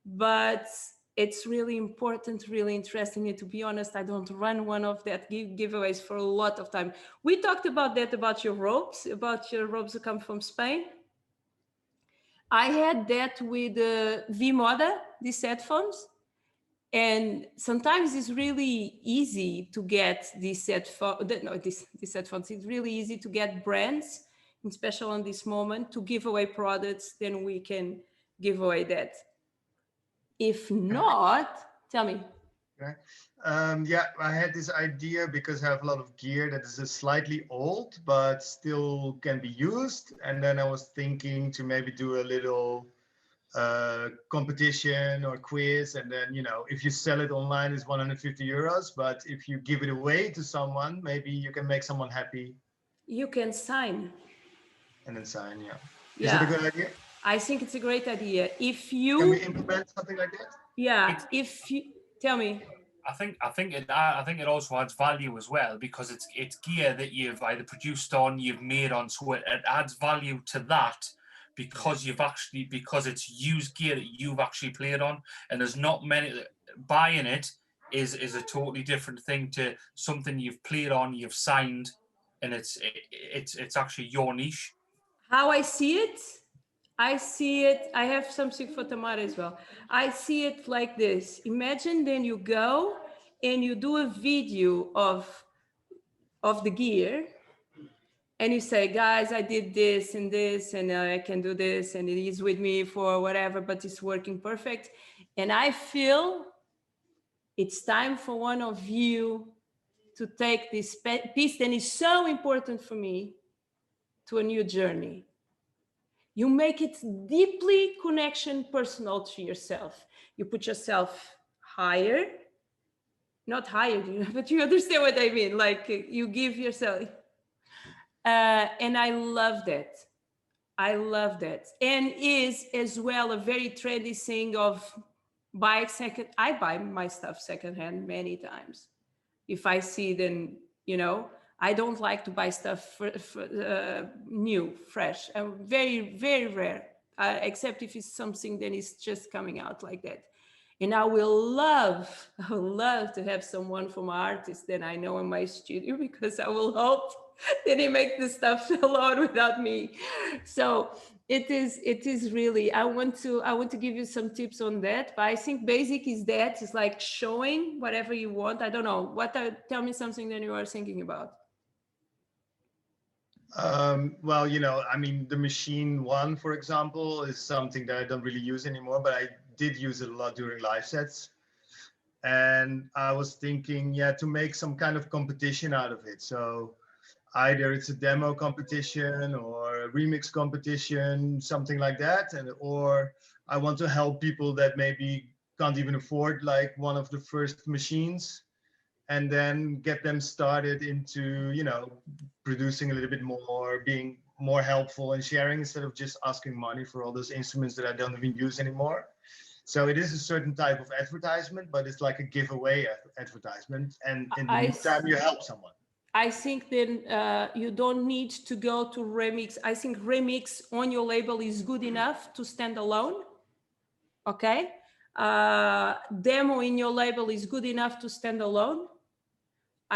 But it's really important, really interesting. And to be honest, I don't run one of that giveaways for a lot of time. We talked about that, about your robes that come from Spain. I had that with V-Moda, these headphones. And sometimes it's really easy to get these headphones. It's really easy to get brands, especially on this moment, to give away products. Then we can give away that. If not, tell me. Okay. Yeah, I had this idea because I have a lot of gear that is slightly old, but still can be used. And then I was thinking to maybe do a little competition or quiz. And then, if you sell it online, it's 150 euros. But if you give it away to someone, maybe you can make someone happy. You can sign. And then sign, yeah. Yeah. Is it a good idea? I think it's a great idea. If you can we implement something like that? Yeah. If you tell me. I think it also adds value as well, because it's gear that you've either produced on, you've made on, so it adds value to that because it's used gear that you've actually played on, and there's not many. Buying it is a totally different thing to something you've played on, you've signed, and it's actually your niche. How I see it, I have something for Tamara as well. I see it like this. Imagine then you go and you do a video of the gear and you say, guys, I did this and this, and I can do this, and it is with me for whatever, but it's working perfect. And I feel it's time for one of you to take this piece that is so important for me to a new journey. You make it deeply connection personal to yourself. You put yourself higher, not higher, but you understand what I mean. Like you give yourself, and I love that. I love that. And is as well a very trendy thing of buy second. I buy my stuff secondhand many times. If I see, then, I don't like to buy stuff new, fresh. Very, very rare, except if it's something that is just coming out like that. And I would love to have someone from an artist that I know in my studio, because I will hope that they make the stuff alone without me. So it is really, I want to give you some tips on that, but I think basic is that it's like showing whatever you want. I don't know tell me something that you are thinking about. Well, the machine one, for example, is something that I don't really use anymore, but I did use it a lot during live sets. And I was thinking, to make some kind of competition out of it. So either it's a demo competition or a remix competition, something like that. Or I want to help people that maybe can't even afford like one of the first machines, and then get them started into, producing a little bit more, being more helpful and sharing, instead of just asking money for all those instruments that I don't even use anymore. So it is a certain type of advertisement, but it's like a giveaway advertisement. And in the meantime, you help someone. I think then you don't need to go to remix. I think remix on your label is good enough to stand alone. Okay. Demo in your label is good enough to stand alone.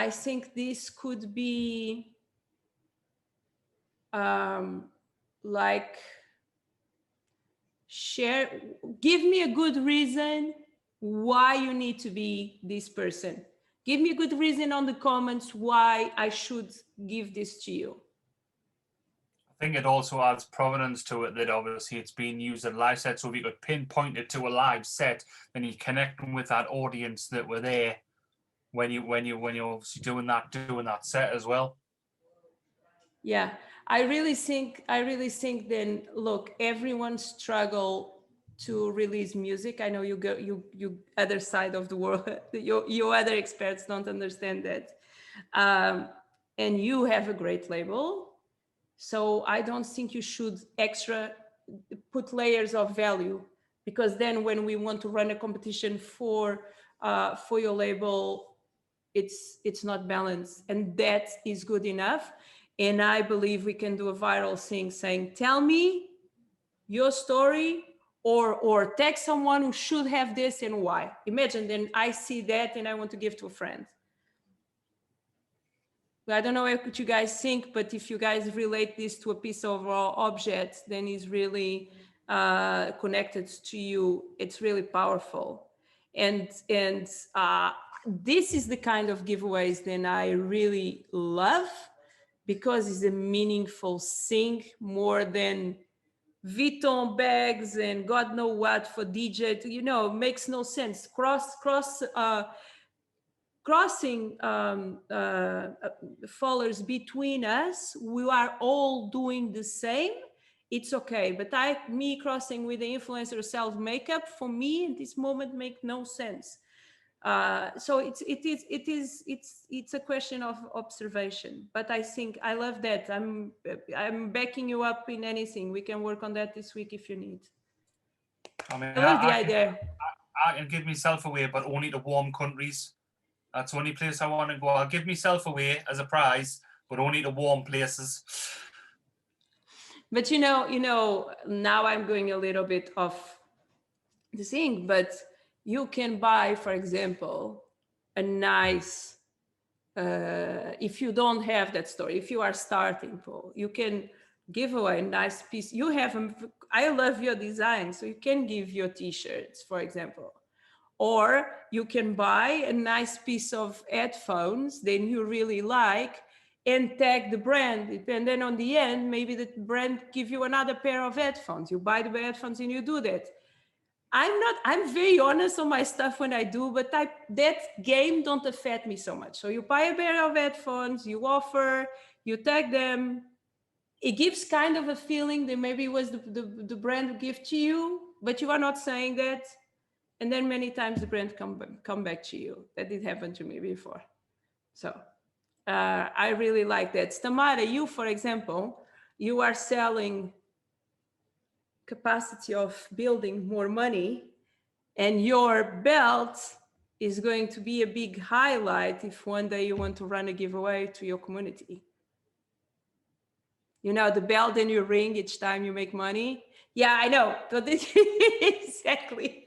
I think this could be like give me a good reason why you need to be this person. Give me a good reason on the comments why I should give this to you. I think it also adds provenance to it that obviously it's being used at a live set. So if you could pinpoint it to a live set, then you connect them with that audience that were there when you're obviously doing that set as well. Yeah, I really think then, look, everyone struggle to release music. I know you other side of the world, you other experts don't understand that. And you have a great label. So I don't think you should put layers of value, because then when we want to run a competition for your label, it's not balanced, and that is good enough. And I believe we can do a viral thing saying, tell me your story, or tag someone who should have this and why. Imagine then I see that and I want to give to a friend. I don't know what you guys think, but if you guys relate this to a piece of object, then it's really connected to you. It's really powerful. And this is the kind of giveaways that I really love, because it's a meaningful thing more than Vuitton bags and God know what for DJ. You know, makes no sense. Crossing followers between us, we are all doing the same, it's okay. But me crossing with the influencer self makeup, for me in this moment make no sense. So it's a question of observation. But I think I love that. I'm backing you up in anything. We can work on that this week if you need. I mean, I love the idea. I can give myself away, but only to warm countries. That's the only place I want to go. I'll give myself away as a prize, but only to warm places. But you know, now I'm going a little bit off the thing, but you can buy, for example, a nice, if you don't have that story, if you are starting, Paul, you can give away a nice piece. I love your design, so you can give your t-shirts, for example. Or you can buy a nice piece of headphones that you really like and tag the brand. And then on the end, maybe the brand give you another pair of headphones. You buy the headphones and you do that. I'm very honest on my stuff when I do, but that game don't affect me so much. So you buy a pair of headphones, you offer, you tag them. It gives kind of a feeling that maybe it was the brand gift to you, but you are not saying that. And then many times the brand come back to you. That did happen to me before. So I really like that. Tamara, you, for example, you are selling capacity of building more money, and your belt is going to be a big highlight if one day you want to run a giveaway to your community. You know, the belt and your ring each time you make money. Yeah, I know. But exactly.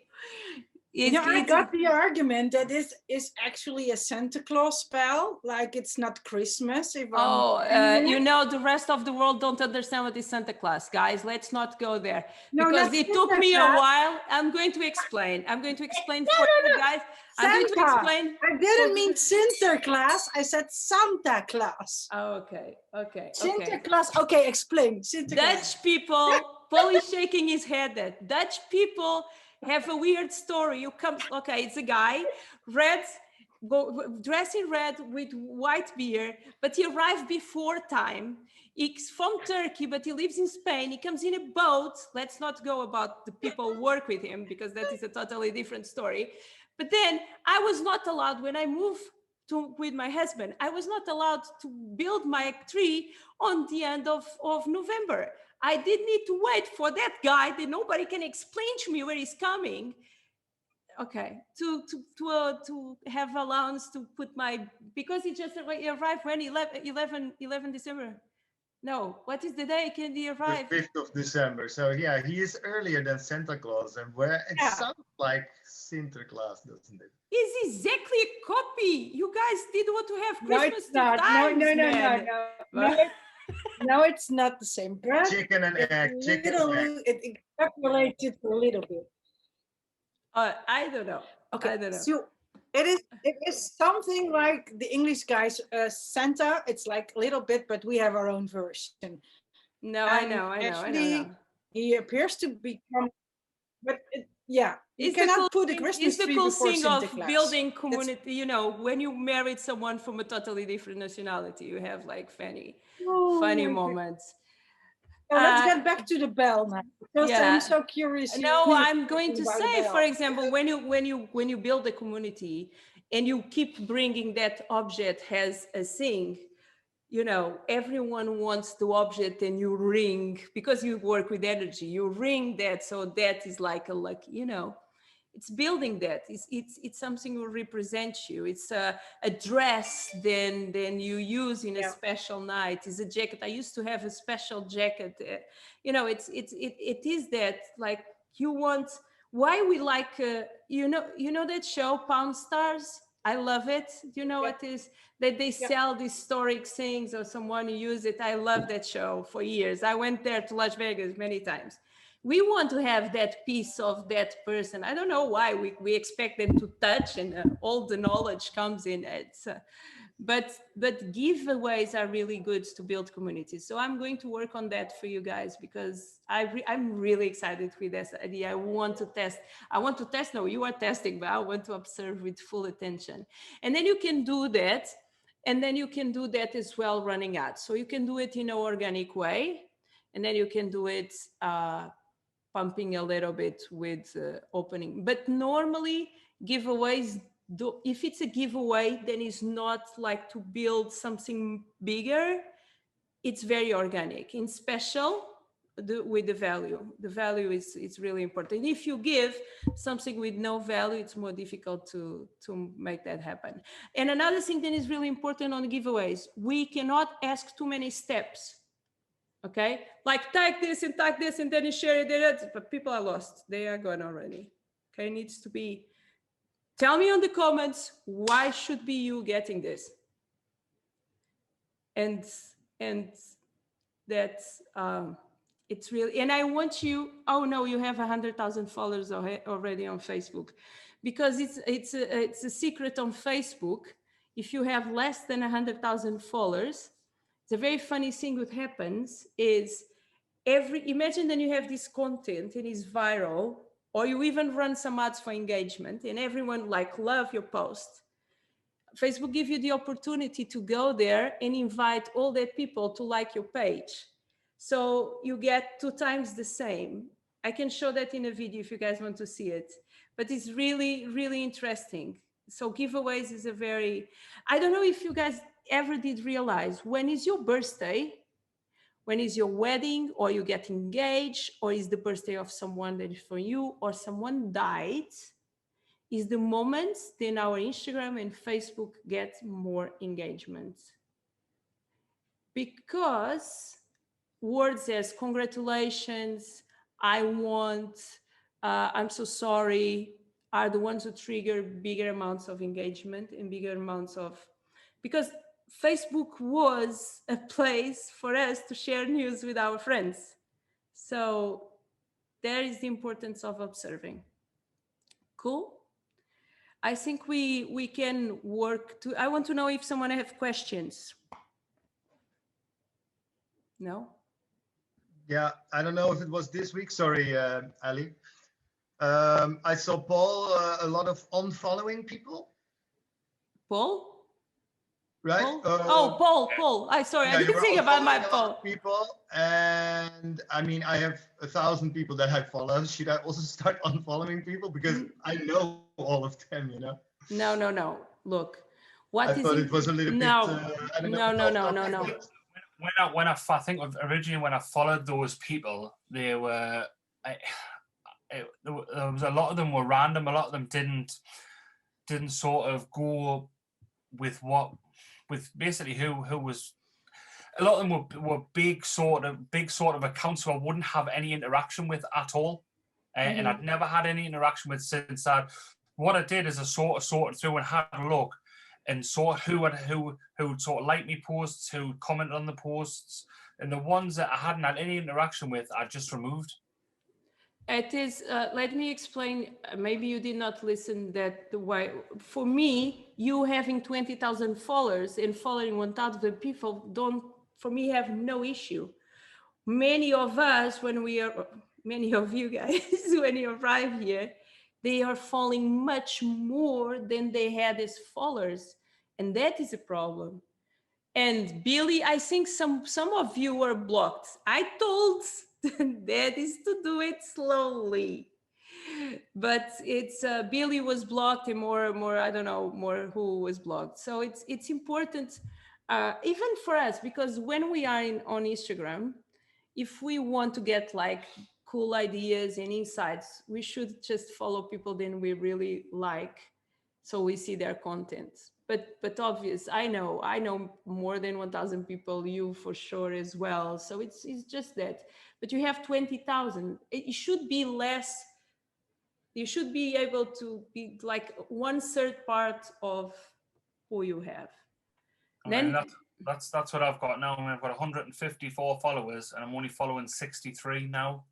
I got the argument that this is actually a Santa Claus spell, like it's not Christmas. You know, the rest of the world don't understand what is Santa Claus, guys. Let's not go there, because it took me a while. I'm going to explain for you guys. I'm going to explain. I didn't mean Santa Claus. I said Santa Claus. Oh, okay. Santa Claus. Okay, explain. Dutch people, Paul is shaking his head at Dutch people have a weird story. It's a guy, dressed in red with white beard, but he arrived before time. He's from Turkey, but he lives in Spain. He comes in a boat. Let's not go about the people who work with him, because that is a totally different story. But then I was not allowed, when I moved with my husband, I was not allowed to build my tree on the end of November. I did need to wait for that guy that nobody can explain to me where he's coming. Okay, to have allowance to put because he just arrived when 11 December. No, what is the day can he The arrive? 5th of December. So yeah, he is earlier than Santa Claus, and where it sounds like Sinterklaas, doesn't it? It's exactly a copy. You guys did want to have No, Christmas it's two not. times, No, man. no, it's not the same. But Chicken and egg, chicken and egg. it extrapolated a little bit. I don't know. Okay, I don't know. so it is something like the English guys, Santa. It's like a little bit, but we have our own version. No, And I know. actually, he appears to become, but yeah, you It's cannot the put a cool Christmas thing, tree cool before thing Santa of Claus. building community. You know, when you married someone from a totally different nationality, you have like funny moments. So let's get back to the bell now, because I'm so curious. No, I'm going to say, for example, when you build a community and you keep bringing that object as a thing, you know, everyone wants the object, and you ring, because you work with energy, you ring that, so that is like a lucky, you know, it's building that. It's something will represent you. It's a dress then you use in a special night. It's a jacket. I used to have a special jacket. You know, it is that, like, you want. Why we like you know that show Pound Stars? I love it. You know what is that they sell these historic things, or someone use it. I love that show for years. I went there to Las Vegas many times. We want to have that piece of that person. I don't know why we expect them to touch, and all the knowledge comes in it. But giveaways are really good to build communities. So I'm going to work on that for you guys, because I'm really excited with this idea. I want to test. No, you are testing, but I want to observe with full attention. And then you can do that. And then you can do that as well running ads. So you can do it in an organic way. And then you can do it pumping a little bit with opening. But normally giveaways, if it's a giveaway, then it's not like to build something bigger. It's very organic. In special, with the value is really important. If you give something with no value, it's more difficult to make that happen. And another thing that is really important on giveaways, we cannot ask too many steps. Okay, like tag this, and then you share it, but people are lost. They are gone already. Okay, it needs to be, tell me on the comments, why should be you getting this? And that's, it's really, and I want you, oh no, you have 100,000 followers already on Facebook, because it's a secret on Facebook. If you have less than 100,000 followers, the very funny thing that happens is imagine that you have this content and it's viral, or you even run some ads for engagement and everyone like love your post. Facebook give you the opportunity to go there and invite all that people to like your page. So you get 2 times the same. I can show that in a video if you guys want to see it, but it's really, really interesting. So giveaways is a very, I don't know if you guys ever did realize, when is your birthday? When is your wedding, or you get engaged, or is the birthday of someone that is for you, or someone died, is the moment then our Instagram and Facebook get more engagement. Because words as congratulations, I want, I'm so sorry, are the ones who trigger bigger amounts of engagement and bigger amounts of, because Facebook was a place for us to share news with our friends. So there is the importance of observing. Cool. I think we can work to, I want to know if someone have questions. No? Yeah, I don't know if it was this week. Sorry, Ali. I saw Paul, a lot of unfollowing people. Paul? Right? Paul. Paul. Sorry, yeah, I didn't think about my Paul. People, and I mean, I have 1,000 people that I follow. Should I also start unfollowing people, because I know all of them? You know. No. Look, I thought it was a little bit. I don't know. No. I think originally when I followed those people, they were, there was a lot of them were random. A lot of them didn't sort of go with basically who was. a lot of them were big sort of accounts who I wouldn't have any interaction with at all. And I'd never had any interaction with since that. What I did is I sorted through and had a look and saw who would sort of like me posts, who would comment on the posts, and the ones that I hadn't had any interaction with, I just removed. It is, let me explain, maybe you did not listen that the way, for me, you having 20,000 followers and following 1,000 people for me, have no issue. Many of us, many of you guys, when you arrive here, they are following much more than they had as followers. And that is a problem. And Billy, I think some of you were blocked. I told Dad is to do it slowly. But it's Billy was blocked and more I don't know more who was blocked. So it's important even for us, because when we are on Instagram, if we want to get like cool ideas and insights, we should just follow people that we really like, so we see their content. But obvious, I know more than 1,000 people, you for sure as well. So it's just that. But you have 20,000. It should be less. You should be able to be like 1/3 part of who you have. Then that's what I've got now. I've got 154 followers, and I'm only following 63 now.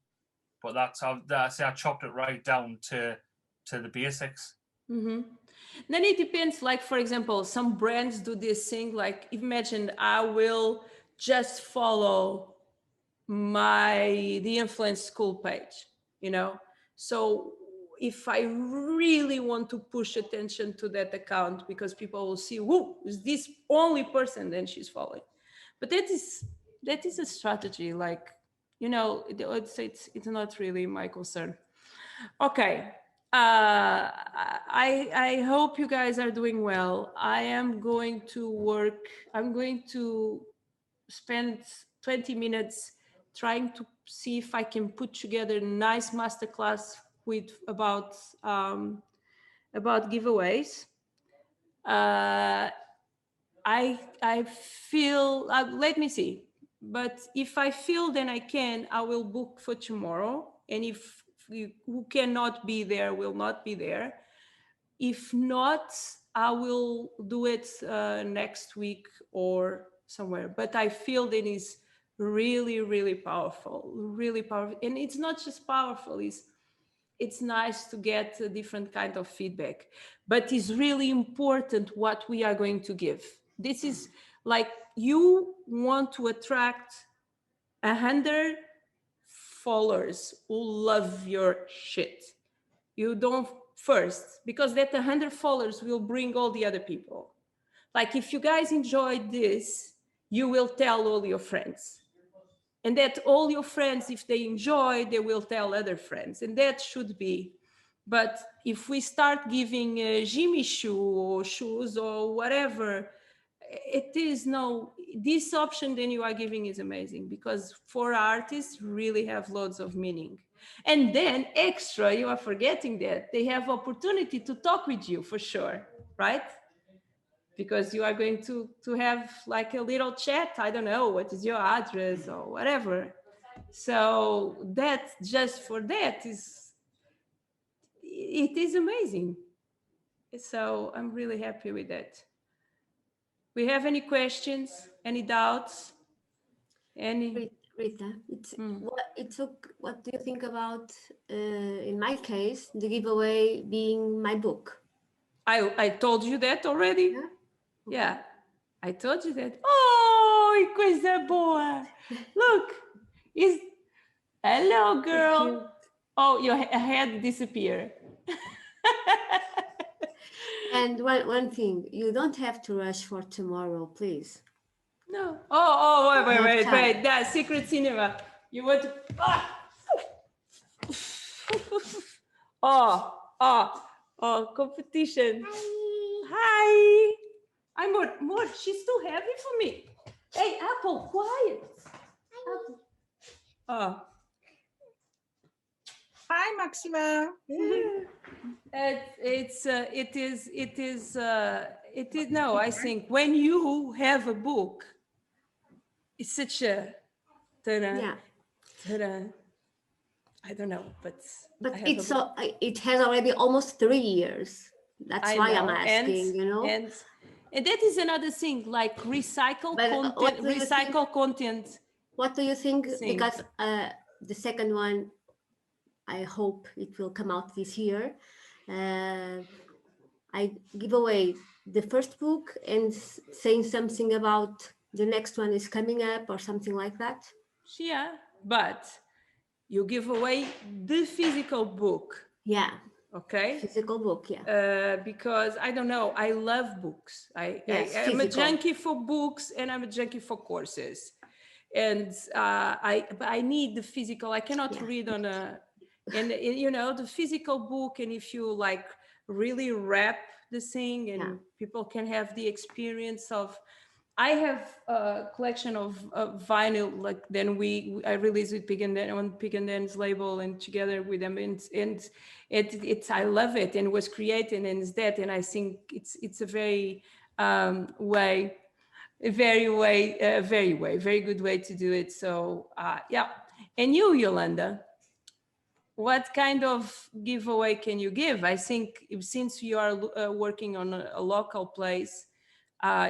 But I chopped it right down to the basics. Mm-hmm. Then it depends. Like, for example, some brands do this thing. Like, imagine I will just follow the influence school page, So if I really want to push attention to that account, because people will see, who is this only person then she's following. But that is a strategy. Like, it's not really my concern. Okay. I hope you guys are doing well. I am going to work. I'm going to spend 20 minutes trying to see if I can put together a nice masterclass about giveaways. I feel, let me see. But if I feel then I will book for tomorrow. And if who cannot be there will not be there. If not, I will do it next week or somewhere. But I feel that is really, really powerful, really powerful. And it's not just powerful, it's nice to get a different kind of feedback. But it's really important what we are going to give. This is like, you want to attract 100 followers who love your shit. You don't first, because that 100 followers will bring all the other people. Like, if you guys enjoyed this, you will tell all your friends. And that all your friends, if they enjoy, they will tell other friends. And that should be. But if we start giving Jimmy shoe or shoes or whatever, it is this option then you are giving is amazing, because for artists really have loads of meaning. And then extra, you are forgetting that they have opportunity to talk with you for sure, right? Because you are going to have like a little chat. I don't know, what is your address or whatever. So that, just for that, it is amazing. So I'm really happy with that. We have any questions, any doubts? Rita, what do you think about, in my case, the giveaway being my book? I told you that already. Yeah. Okay. Yeah, I told you that. Oh, coisa boa. Look, hello, girl. Oh, your head disappeared. And one thing, you don't have to rush for tomorrow, please. No. Oh, wait. That's secret cinema. You want to... Oh, competition. Hi. I'm more. She's too heavy for me. Hey, Apple, quiet. Apple. Oh. Hi, Maxima. No, I think when you have a book, It's such a ta-da, Yeah. ta-da. I don't know, but it has already almost 3 years. That's why I'm asking, you know. And that is another thing, like recycle content. What do you think? Because the second one, I hope it will come out this year. I give away the first book and saying something about the next one is coming up or something like that. Yeah, but you give away the physical book. Yeah. Okay. Physical book, yeah. Because I don't know, I love books. I'm a junkie for books and I'm a junkie for courses. And I need the physical. I cannot read on and you know, the physical book. And if you like really wrap the thing and people can have the experience of, I have a collection of vinyl, like then I released with Pig and Dan on Pig and Dan's label and together with them, and it's I love it and was created and it's that, and I think it's a very very good way to do it. So yeah. And you, Yolanda, what kind of giveaway can you give? I think since you are working on a local place,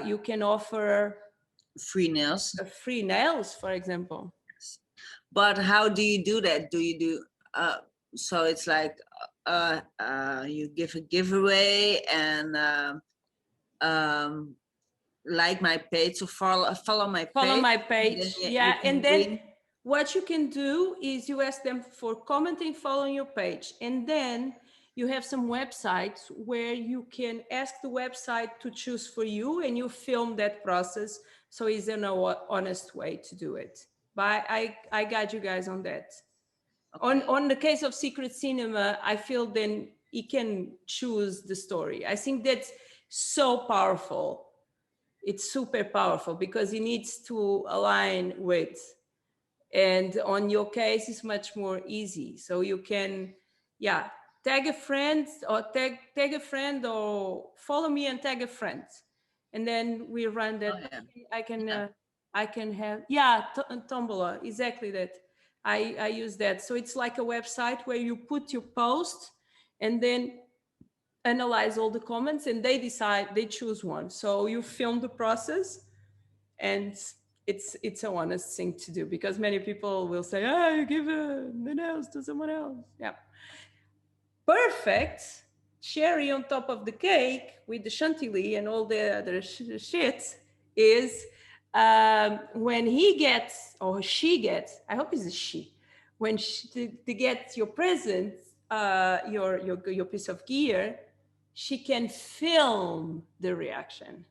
you can offer free nails. Free nails, for example. But how do you do that? Do you do so? It's like you give a giveaway and like my page, or follow my page. Follow my page, yeah. And then what you can do is you ask them for commenting, following your page, and then you have some websites where you can ask the website to choose for you, and you film that process. So it's an honest way to do it. But I got you guys on that. Okay. On the case of Secret Cinema, I feel then he can choose the story. I think that's so powerful. It's super powerful because he needs to align with. And on your case, it's much more easy. So you can, tag a friend or tag a friend, or follow me and tag a friend. And then we run that. Oh, yeah. I can have, Tombola, exactly that. I use that. So it's like a website where you put your post and then analyze all the comments and they choose one. So you film the process, and it's a honest thing to do, because many people will say, oh, you give the nails to someone else. Yeah. Perfect. Cherry on top of the cake with the chantilly and all the other shit is when he gets, or she gets, I hope it's a she, when to get your present, your piece of gear, she can film the reaction.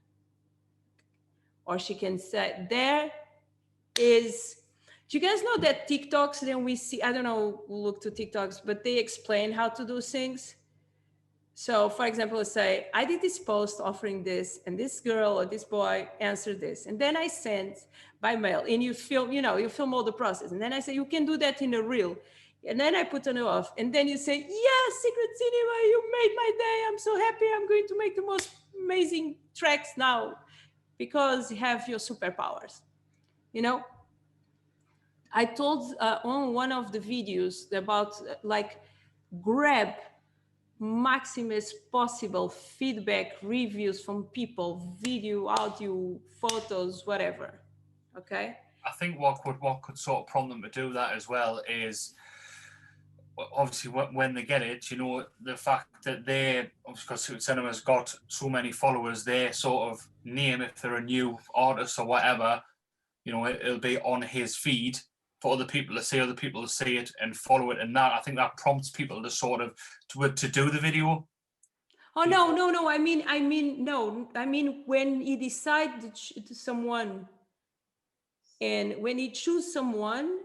Or she can say, do you guys know that TikToks, then we see, I don't know, look to TikToks, but they explain how to do things. So for example, let's say I did this post offering this, and this girl or this boy answered this. And then I sent by mail, and you film, you film all the process. And then I say, you can do that in a reel. And then I put on off. And then you say, yes, Secret Cinema, you made my day. I'm so happy. I'm going to make the most amazing tracks now, because you have your superpowers. I told on one of the videos about grab maximum possible feedback, reviews from people, video, audio, photos, whatever. Okay. I think what could sort of prompt them to do that as well is, obviously when they get it, the fact that they, because Secret Cinema's got so many followers, their sort of name, if they're a new artist or whatever, it'll be on his feed for other people to see, it and follow it. And that, I think that prompts people to sort of to do the video. Oh, no. I mean, when he decides to someone, and when he chooses someone,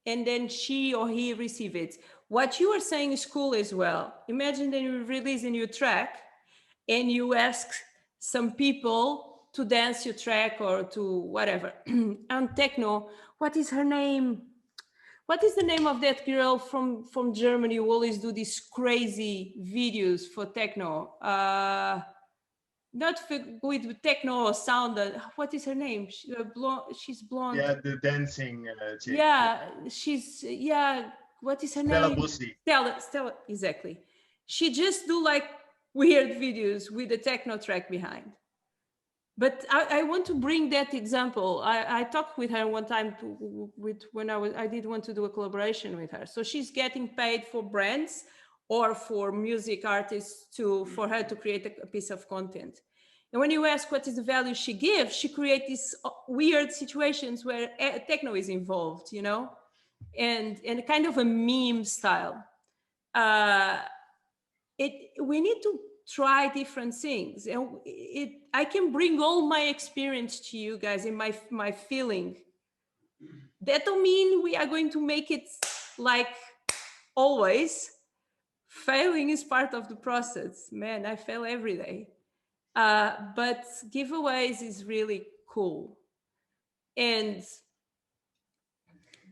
and then she or he receive it. What you are saying is cool as well. Imagine that you release a new track and you ask some people to dance your track or to whatever. And techno, what is her name? What is the name of that girl from Germany who always do these crazy videos for techno? not with techno or sound. What is her name? She's blonde. Yeah, the dancing chick. Yeah, yeah. What is her Stella name? Bussi. Stella, exactly. She just do like weird videos with a techno track behind. But I want to bring that example. I talked with her one time when I did want to do a collaboration with her. So she's getting paid for brands or for music artists for her to create a piece of content. And when you ask what is the value she gives, she creates these weird situations where techno is involved, you know, and kind of a meme style. We need to try different things, and I can bring all my experience to you guys in my feeling. That don't mean we are going to make it like always. Failing is part of the process. Man, I fail every day. But giveaways is really cool. And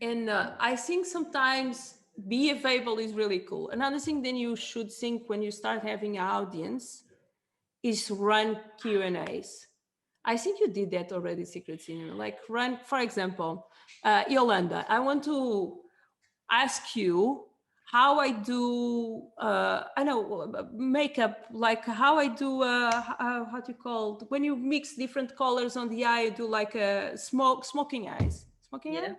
I think sometimes be available is really cool. Another thing then you should think when you start having an audience is run Q&As. I think you did that already, Secret Cinema. Like run, for example, Yolanda, I want to ask you how I do, I know, makeup, like how I do, how do you call it? When you mix different colors on the eye, you do like a smoking eyes. Smoking eye?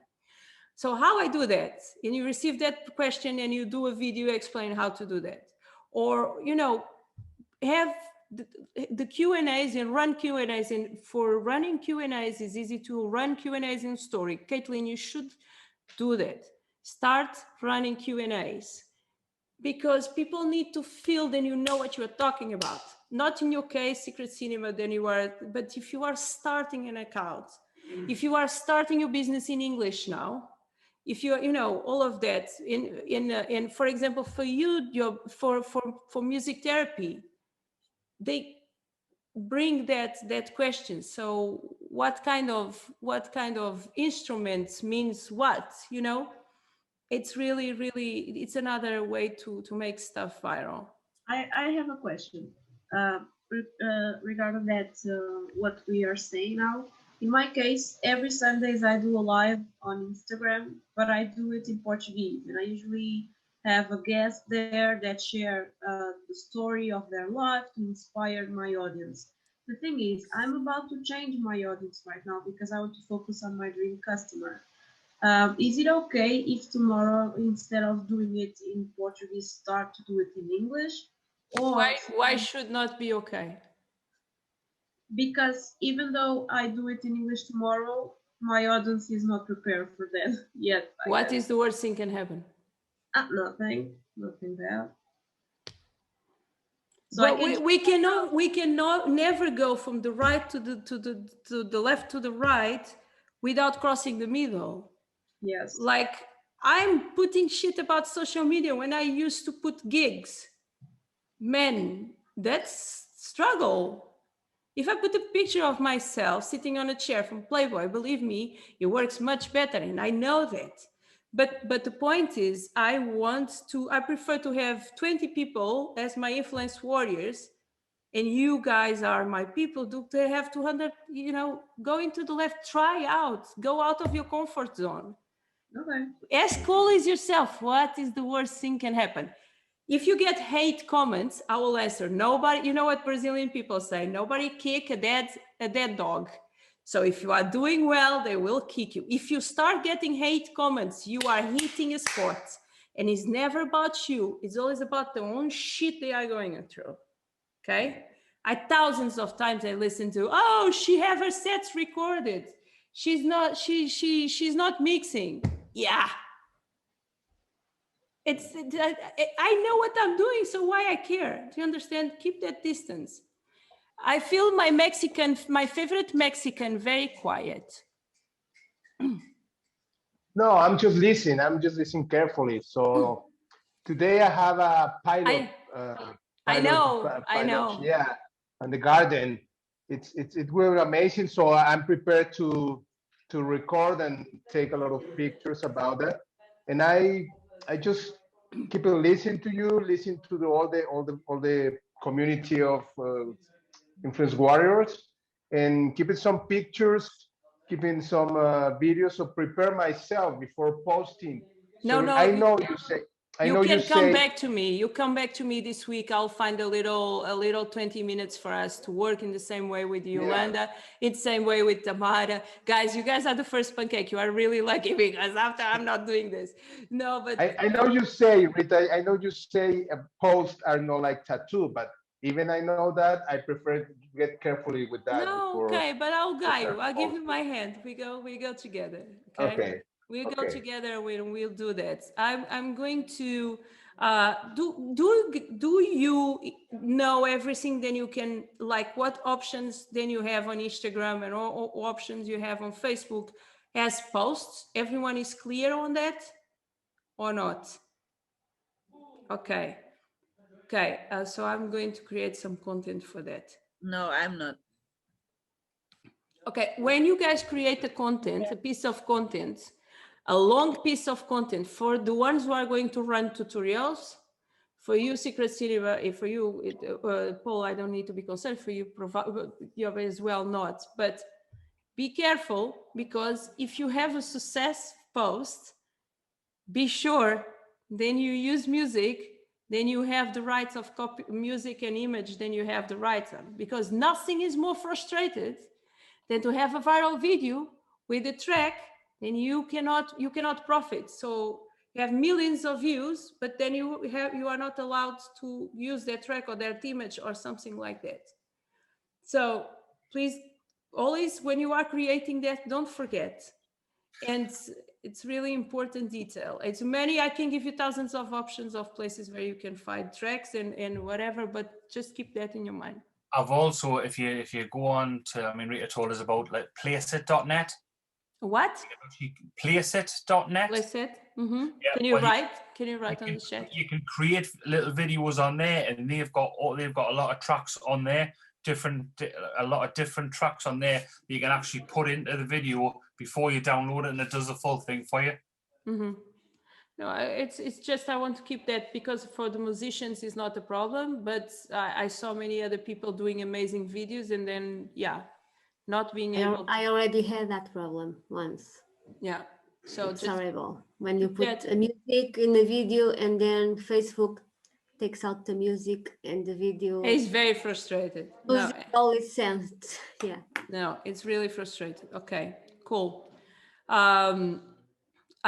So how I do that? And you receive that question and you do a video explain how to do that. Or, you know, have the Q&As and run Q&As. And for running Q&As, it's easy to run Q&As in story. Caitlin, you should do that. Start running Q&As because people need to feel that you know what you're talking about. Not in your case, Secret Cinema, then you are, but if you are starting an account, if you are starting your business in English now, if you're, you know, all of that in for example, for you, for music therapy, they bring that question. So what kind of instruments means what, you know? It's really, it's another way to make stuff viral. I have a question regarding that, what we are saying now. In my case, every Sundays I do a live on Instagram, but I do it in Portuguese, and I usually have a guest there that share the story of their life to inspire my audience. The thing is, I'm about to change my audience right now because I want to focus on my dream customer. Is it okay if tomorrow, instead of doing it in Portuguese, start to do it in English? Or why should not be okay? Because even though I do it in English tomorrow, my audience is not prepared for that yet. What is the worst thing can happen? Nothing bad. So but we cannot never go from the right to the left to the right without crossing the middle. Yes. Like I'm putting shit about social media when I used to put gigs. Man, that's struggle. If I put a picture of myself sitting on a chair from Playboy, believe me, it works much better, and I know that. But the point is, I prefer to have 20 people as my influence warriors, and you guys are my people. Do they have 200, you know, go into the left, try out, go out of your comfort zone. Okay. As cool as yourself, what is the worst thing can happen? If you get hate comments, I will answer. Nobody, you know what Brazilian people say, nobody kick a dead dog. So if you are doing well, they will kick you. If you start getting hate comments, you are hitting a sport. And it's never about you. It's always about the own shit they are going through. Okay? Thousands of times I listen to, oh, she have her sets recorded. She's not mixing. Yeah. I know what I'm doing, so why I care? Do you understand? Keep that distance. I feel my favorite Mexican, very quiet. No, I'm just listening. I'm just listening carefully. So today I have a pilot. I know. Yeah, on the garden. It will be amazing. So I'm prepared to record and take a lot of pictures about that. And I just keep listening to you, listen to all the community of influence warriors, and keeping some pictures, keeping some videos, so prepare myself before posting. So No, I know you say, you can come back to me. You come back to me this week. I'll find a little 20 minutes for us to work in the same way with Yolanda, in the same way with Tamara. Guys, you guys are the first pancake. You are really lucky because after I'm not doing this. No, but I know you say, Rita, I know you say posts are not like tattoo, but even I know that, I prefer to get carefully with that. no, before. okay, but I'll guide you. I'll give you my hand. We go together. Okay. Okay. We go Okay. together when we'll do that. I'm going to do you know everything? Then you can, like, what options then you have on Instagram and all options you have on Facebook as posts. Everyone is clear on that or not? Okay. Okay. So I'm going to create some content for that. No, I'm not. Okay. When you guys create a piece of content, a long piece of content for the ones who are going to run tutorials, for you, Secret Cinema, for you, Paul, I don't need to be concerned for you, you as well not, but be careful, because if you have a success post, be sure, then you use music, then you have the rights of copy, music and image, then you have the rights, because nothing is more frustrated than to have a viral video with a track, then you cannot profit. So you have millions of views, but then you are not allowed to use that track or that image or something like that. So please, always when you are creating that, don't forget. And it's really important detail. It's many, I can give you thousands of options of places where you can find tracks and whatever, but just keep that in your mind. I've also, if you go on to, I mean, Rita told us about like placeit.net. What? Placeit.net. Placeit. Mm-hmm. Yeah, Can you write on the chat? You can create little videos on there, and they've got a lot of tracks on there, a lot of different tracks on there that you can actually put into the video before you download it, and it does the full thing for you. Mm-hmm. No, it's just I want to keep that, because for the musicians it's not a problem, but I saw many other people doing amazing videos and then not being able to... I already had that problem once. Yeah, so it's just horrible when you put a music in the video and then Facebook takes out the music and the video. He's very frustrated. No, all its sense. Yeah. No, it's really frustrated. Okay, cool.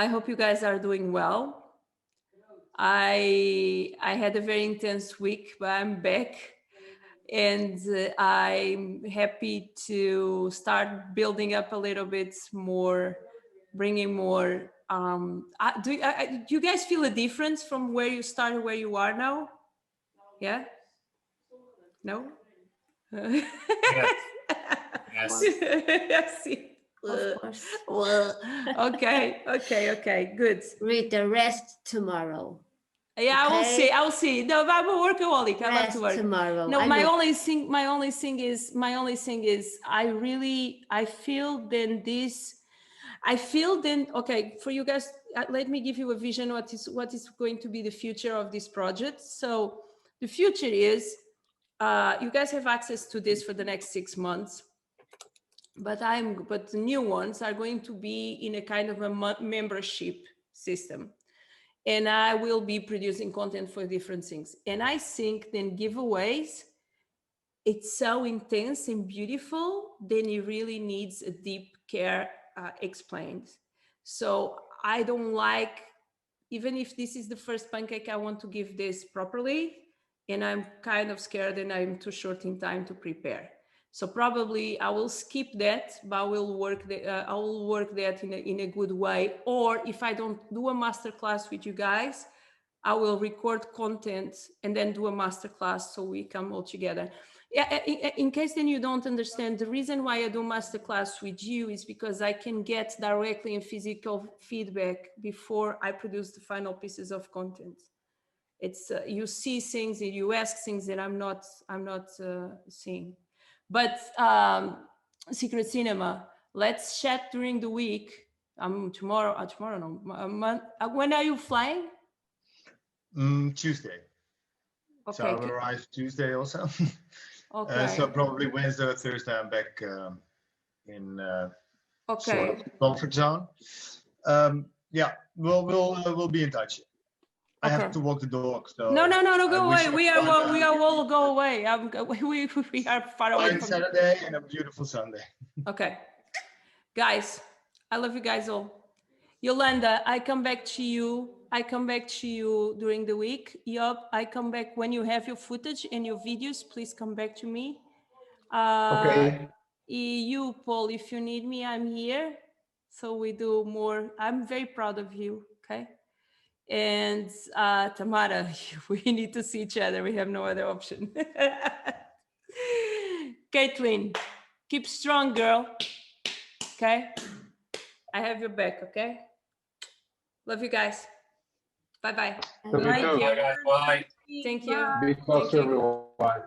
I hope you guys are doing well. I had a very intense week, but I'm back, and I'm happy to start building up a little bit more, bringing more. Do you guys feel a difference from where you started, where you are now? Yeah? No? Yes. Yes. Yes. Of course. Well, okay, good. Read the rest tomorrow. Yeah, okay? I will see. No, I'm a workaholic. I love to work tomorrow. No, my only thing is I feel then okay, for you guys, let me give you a vision what is going to be the future of this project. So the future is you guys have access to this for the next 6 months, but the new ones are going to be in a kind of a membership system, and I will be producing content for different things. And I think then giveaways, it's so intense and beautiful, then it really needs a deep care explained. So I don't like, even if this is the first pancake, I want to give this properly, and I'm kind of scared and I'm too short in time to prepare. So probably I will skip that, but I will work that in a good way. Or if I don't do a masterclass with you guys, I will record content and then do a masterclass so we come all together. Yeah, in case then you don't understand, the reason why I do masterclass with you is because I can get directly and physical feedback before I produce the final pieces of content. It's you see things and you ask things that I'm not seeing. But Secret Cinema, let's chat during the week. Tomorrow no. When are you flying? Tuesday. Okay. So I will arrive Tuesday also. Okay. So probably Wednesday or Thursday I'm back in Okay. sort of comfort zone. Yeah, we'll be in touch. I have Okay. to walk the dog. So No, go away. you We are fun, all go away. We are far away fine from Saturday and a beautiful Sunday. Okay. Guys, I love you guys all. Yolanda, I come back to you. I come back to you during the week. Yup, I come back when you have your footage and your videos. Please come back to me. Okay. You, Paul, if you need me, I'm here. So we do more. I'm very proud of you. Okay. And Tamara, we need to see each other. We have no other option. Caitlin, keep strong, girl. Okay. I have your back. Okay. Love you guys. Bye-bye. Love you Bye, too. Bye, guys. Bye. Thank you. Bye. Be close, Thank you. everyone.